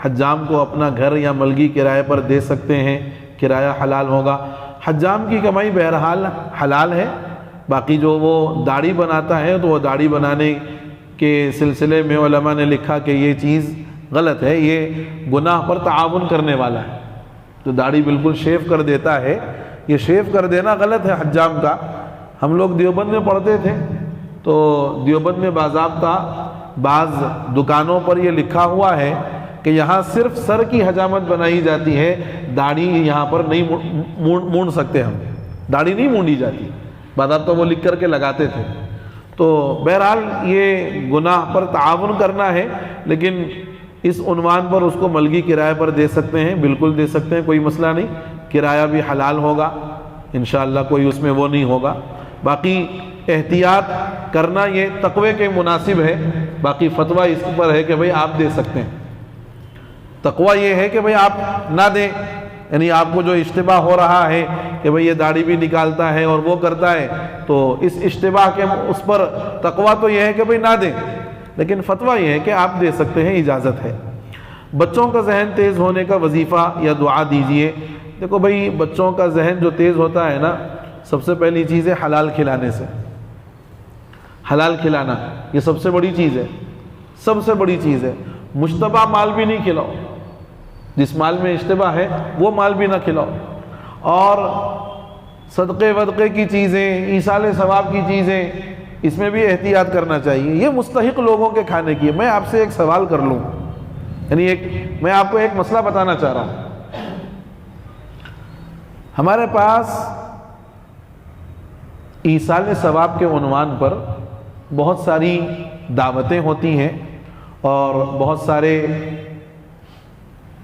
حجام کو اپنا گھر یا ملگی کرائے پر دے سکتے ہیں، کرایہ حلال ہوگا؟ حجام کی کمائی بہرحال حلال ہے. باقی جو وہ داڑھی بناتا ہے تو وہ داڑھی بنانے کے سلسلے میں علماء نے لکھا کہ یہ چیز غلط ہے، یہ گناہ پر تعاون کرنے والا ہے. تو داڑھی بالکل شیو کر دیتا ہے، یہ شیو کر دینا غلط ہے حجام کا. ہم لوگ دیوبند میں پڑھتے تھے تو دیوبند میں باضابطہ بعض دکانوں پر یہ لکھا ہوا ہے کہ یہاں صرف سر کی حجامت بنائی جاتی ہے، داڑھی یہاں پر نہیں مونڈ سکتے ہم، داڑھی نہیں مونڈی جاتی. باضابطہ وہ لکھ کر کے لگاتے تھے. تو بہرحال یہ گناہ پر تعاون کرنا ہے، لیکن اس عنوان پر اس کو ملگی کرائے پر دے سکتے ہیں، بالکل دے سکتے ہیں، کوئی مسئلہ نہیں. کرایہ بھی حلال ہوگا انشاءاللہ، کوئی اس میں وہ نہیں ہوگا. باقی احتیاط کرنا یہ تقوی کے مناسب ہے. باقی فتویٰ اس پر ہے کہ بھئی آپ دے سکتے ہیں. تقوی یہ ہے کہ بھئی آپ نہ دیں، یعنی آپ کو جو اشتباہ ہو رہا ہے کہ بھئی یہ داڑھی بھی نکالتا ہے اور وہ کرتا ہے، تو اس اشتباہ کے اس پر تقوی تو یہ ہے کہ بھئی نہ دیں، لیکن فتویٰ یہ ہے کہ آپ دے سکتے ہیں، اجازت ہے. بچوں کا ذہن تیز ہونے کا وظیفہ یا دعا دیجئے. دیکھو بھئی بچوں کا ذہن جو تیز ہوتا ہے نا، سب سے پہلی چیز ہے حلال کھلانے سے. حلال کھلانا یہ سب سے بڑی چیز ہے، سب سے بڑی چیز ہے۔ مشتبہ مال بھی نہیں کھلاؤ، جس مال میں اشتباہ ہے وہ مال بھی نہ کھلاؤ، اور صدقے ودقے کی چیزیں، ایصال ثواب کی چیزیں، اس میں بھی احتیاط کرنا چاہیے۔ یہ مستحق لوگوں کے کھانے کی ہے۔ میں آپ سے ایک سوال کر لوں، یعنی میں آپ کو ایک مسئلہ بتانا چاہ رہا ہوں۔ ہمارے پاس ایصال ثواب کے عنوان پر بہت ساری دعوتیں ہوتی ہیں، اور بہت سارے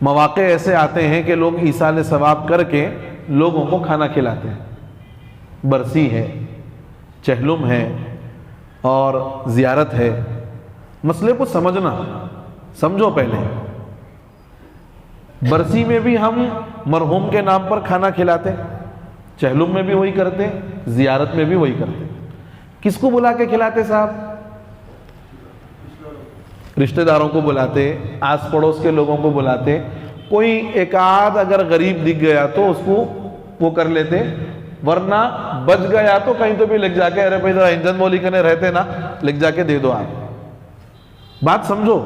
مواقع ایسے آتے ہیں کہ لوگ ایصال ثواب کر کے لوگوں کو کھانا کھلاتے ہیں۔ برسی ہے، چہلم ہے، اور زیارت ہے۔ مسئلے کو سمجھو پہلے۔ برسی میں بھی ہم مرحوم کے نام پر کھانا کھلاتے، چہلم میں بھی وہی کرتے، زیارت میں بھی وہی کرتے۔ کس کو بلا کے کھلاتے صاحب؟ رشتہ داروں کو بلاتے، آس پڑوس کے لوگوں کو بلاتے۔ کوئی ایک آدھ اگر غریب دکھ گیا تو اس کو وہ کر لیتے، ورنہ بچ گیا تو کہیں تو بھی لکھ جا کے، ارے بھائی ذرا انجن مولی کنے رہتے نا، لکھ جا کے دے دو۔ آپ بات سمجھو،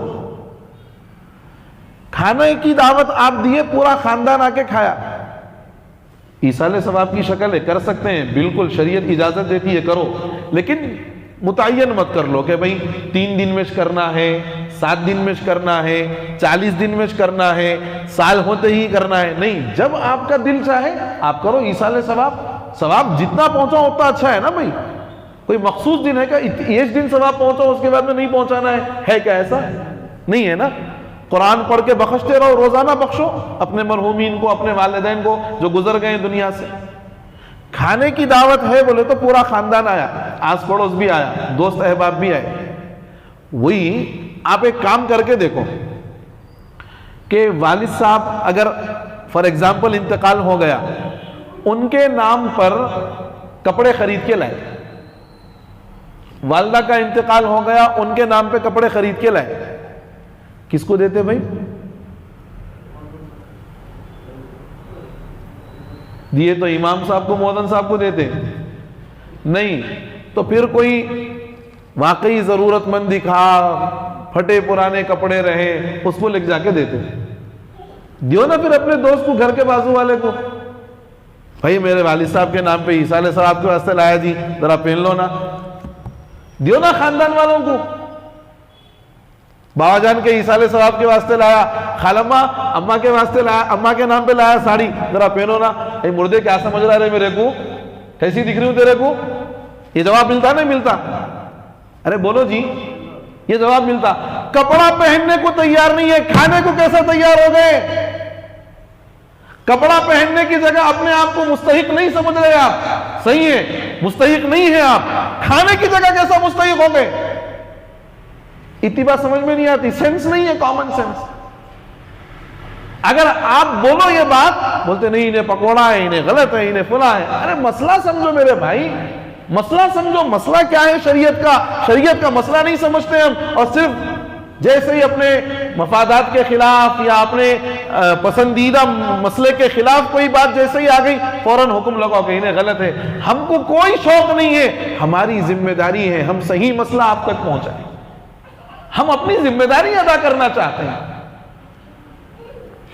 کھانے کی دعوت آپ دیے، پورا خاندان آ کے کھایا، ایصال ثواب کی شکل ہے، کر سکتے ہیں، بالکل شریعت اجازت دیتی ہے، کرو، لیکن متعین مت کر لو کہ بھئی 3 دن میں کرنا ہے، 7 دن میں کرنا ہے، 40 دن میں کرنا ہے، سال ہوتے ہی کرنا ہے۔ نہیں، جب آپ کا دل چاہے آپ کرو ایصال ثواب جتنا پہنچا اتنا اچھا ہے نا بھئی۔ کوئی مخصوص دن ہے کہ اس دن ثواب پہنچا اس کے بعد میں نہیں پہنچانا ہے کیا ایسا؟ نہیں ہے نا۔ قرآن پڑھ کے بخشتے رہو، روزانہ بخشو اپنے مرحومین کو، اپنے والدین کو جو گزر گئے دنیا سے۔ کھانے کی دعوت ہے بولے تو پورا خاندان آیا، آس پڑوس بھی آیا، دوست احباب بھی آئے۔ وہی آپ ایک کام کر کے دیکھو کہ والد صاحب اگر فار ایگزامپل انتقال ہو گیا، ان کے نام پر کپڑے خرید کے لائے، والدہ کا انتقال ہو گیا، ان کے نام پہ کپڑے خرید کے لائے، کس کو دیتے بھائی؟ دیے تو امام صاحب کو، مؤذن صاحب کو دیتے نہیں، تو پھر کوئی واقعی ضرورت مند دکھا، پھٹے پرانے کپڑے رہے، اس کو لکھ جا کے دیتے۔ دیو نا پھر اپنے دوست کو، گھر کے بازو والے کو، بھائی میرے والد صاحب کے نام پہ ایصال ثواب کے واسطے لایا جی، ذرا پہن لو نا۔ دیو نا خاندان والوں کو، بابا جان کے ایصال ثواب کے واسطے لایا، خالمہ اماں کے واسطے لایا، اماں کے نام پہ لایا ساڑی، ذرا پہنو نا۔ اے مردے کیا سمجھ رہا ہے میرے کو؟ کیسی دکھ رہی ہوں تیرے کو؟ یہ جواب ملتا نہیں ملتا؟ ارے بولو جی، یہ جواب ملتا۔ کپڑا پہننے کو تیار نہیں ہے، کھانے کو کیسا تیار ہو گئے؟ کپڑا پہننے کی جگہ اپنے آپ کو مستحق نہیں سمجھ رہے آپ، صحیح ہے، مستحق نہیں ہے آپ، کھانے کی جگہ کیسا مستحق ہو گئے؟ اتباع سمجھ میں نہیں آتی، سینس نہیں ہے، کامن سینس۔ اگر آپ بولو یہ بات، بولتے نہیں انہیں پکوڑا ہے، انہیں غلط ہے، انہیں فلاں ہے۔ ارے مسئلہ سمجھو میرے بھائی، مسئلہ سمجھو، مسئلہ کیا ہے شریعت کا مسئلہ نہیں سمجھتے ہم، اور صرف جیسے ہی اپنے مفادات کے خلاف یا اپنے پسندیدہ مسئلے کے خلاف کوئی بات جیسے ہی آ گئی، فوراً حکم لگاؤ کہ انہیں غلط ہے۔ ہم کو کوئی شوق نہیں ہے، ہماری ذمہ داری ہے ہم صحیح مسئلہ آپ تک پہنچائیں، ہم اپنی ذمہ داری ادا کرنا چاہتے ہیں۔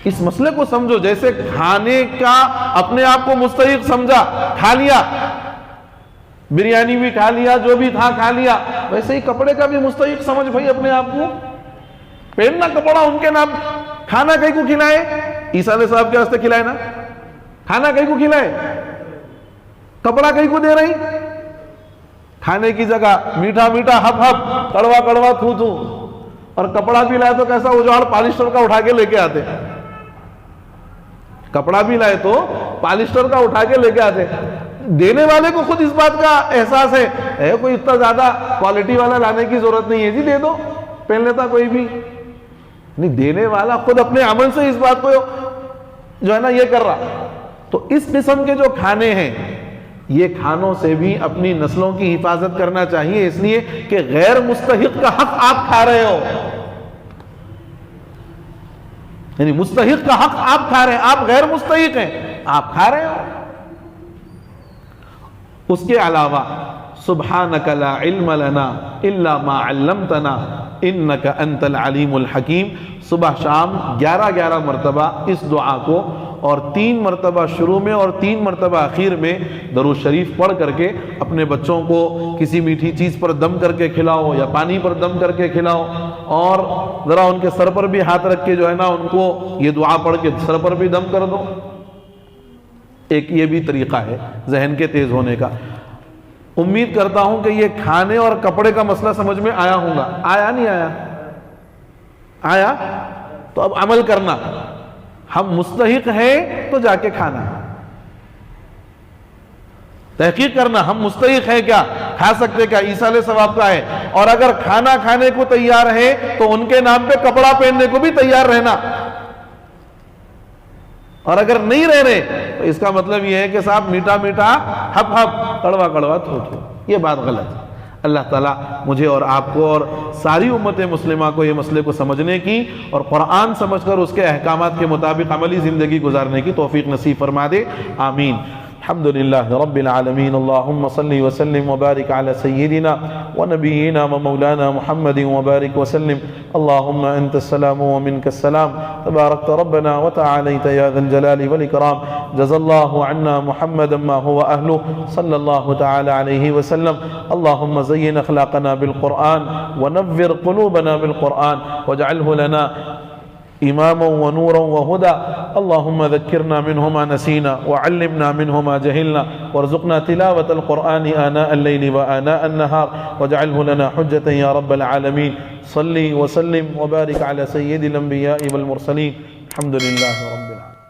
اس مسئلے کو سمجھو، جیسے کھانے کا اپنے آپ کو مستحق سمجھا، کھا لیا، بریانی بھی کھا لیا، جو بھی تھا کھا لیا، ویسے ہی کپڑے کا بھی مستحق سمجھ بھائی اپنے آپ کو۔ پہننا کپڑا ان کے نام، کھانا کہیں کو کھلائے، ایصال صاحب کے واسطے کھلائے نا، کھانا کہیں کو کھلائے، کپڑا کہیں کو دے رہی، کھانے کی جگہ میٹھا میٹھا ہپ ہپ، کڑوا کڑوا تھو تھو، اور کپڑا بھی لائے تو کیسا اجاڑ پالسٹر کا اٹھا کے لے کے آتے، کپڑا بھی لائے تو پالسٹر کا اٹھا کے لے کے آتے۔ دینے والے کو خود اس بات کا احساس ہے کوئی اتنا زیادہ کوالٹی والا لانے کی ضرورت نہیں ہے جی، دے دو، پہن لیتا کوئی بھی نہیں۔ دینے والا خود اپنے عمل سے اس بات کو جو ہے نا یہ کر رہا۔ تو اس قسم کے جو کھانے ہیں، یہ کھانوں سے بھی اپنی نسلوں کی حفاظت کرنا چاہیے، اس لیے کہ غیر مستحق کا حق آپ کھا رہے ہو، یعنی مستحق کا حق آپ کھا رہے ہیں، آپ غیر مستحق ہیں، آپ کھا رہے ہو۔ اس کے علاوہ سبحانک لا علم لنا الا ما علمتنا انک انت العلیم الحکیم. صبح شام 11 مرتبہ اس دعا کو، اور 3 مرتبہ شروع میں اور 3 مرتبہ اخیر میں درود شریف پڑھ کر کے اپنے بچوں کو کسی میٹھی چیز پر دم کر کے کھلاؤ یا پانی پر دم کر کے کھلاؤ، اور ذرا ان کے سر پر بھی ہاتھ رکھ کے جو ہے نا ان کو یہ دعا پڑھ کے سر پر بھی دم کر دو. ایک یہ بھی طریقہ ہے ذہن کے تیز ہونے کا. امید کرتا ہوں کہ یہ کھانے اور کپڑے کا مسئلہ سمجھ میں آیا ہوگا. آیا نہیں آیا؟ آیا؟ تو اب عمل کرنا. ہم مستحق ہیں تو جا کے کھانا، تحقیق کرنا ہم مستحق ہیں کیا، کھا سکتے کیا، ایصال ثواب کا ہے. اور اگر کھانا کھانے کو تیار ہے تو ان کے نام پہ کپڑا پہننے کو بھی تیار رہنا. اور اگر نہیں رہ رہے تو اس کا مطلب یہ ہے کہ صاحب میٹھا میٹھا ہپ ہپ کڑوا کڑوا تھو تھو. یہ بات غلط ہے. اللہ تعالیٰ مجھے اور آپ کو اور ساری امت مسلمہ کو یہ مسئلے کو سمجھنے کی اور قرآن سمجھ کر اس کے احکامات کے مطابق عملی زندگی گزارنے کی توفیق نصیب فرما دے. آمین. الحمدللہ رب العالمین. اللہم صلی وسلم وبارک علی سیدنا ونبینا ومولانا محمد وبارک وسلم. اللہم انت السلام ومنک السلام تبارکت ربنا وتعالیت یا ذا الجلال والاکرام. جزا اللہ عنا محمد ما هو اہلہ صلی اللہ تعالی علیہ وسلم. اللہم زین اخلاقنا بالقرآن ونور قلوبنا بالقرآن واجعلہ لنا إماما ونورا وهدى. اللهم ذكرنا منه ما نسينا وعلمنا منه ما جهلنا وارزقنا تلاوة القرآن آناء الليل وآناء النهار واجعله لنا حجة يا رب العالمين. صلي وسلم وبارك على سيد الأنبياء والمرسلين. الحمد لله رب العالمين.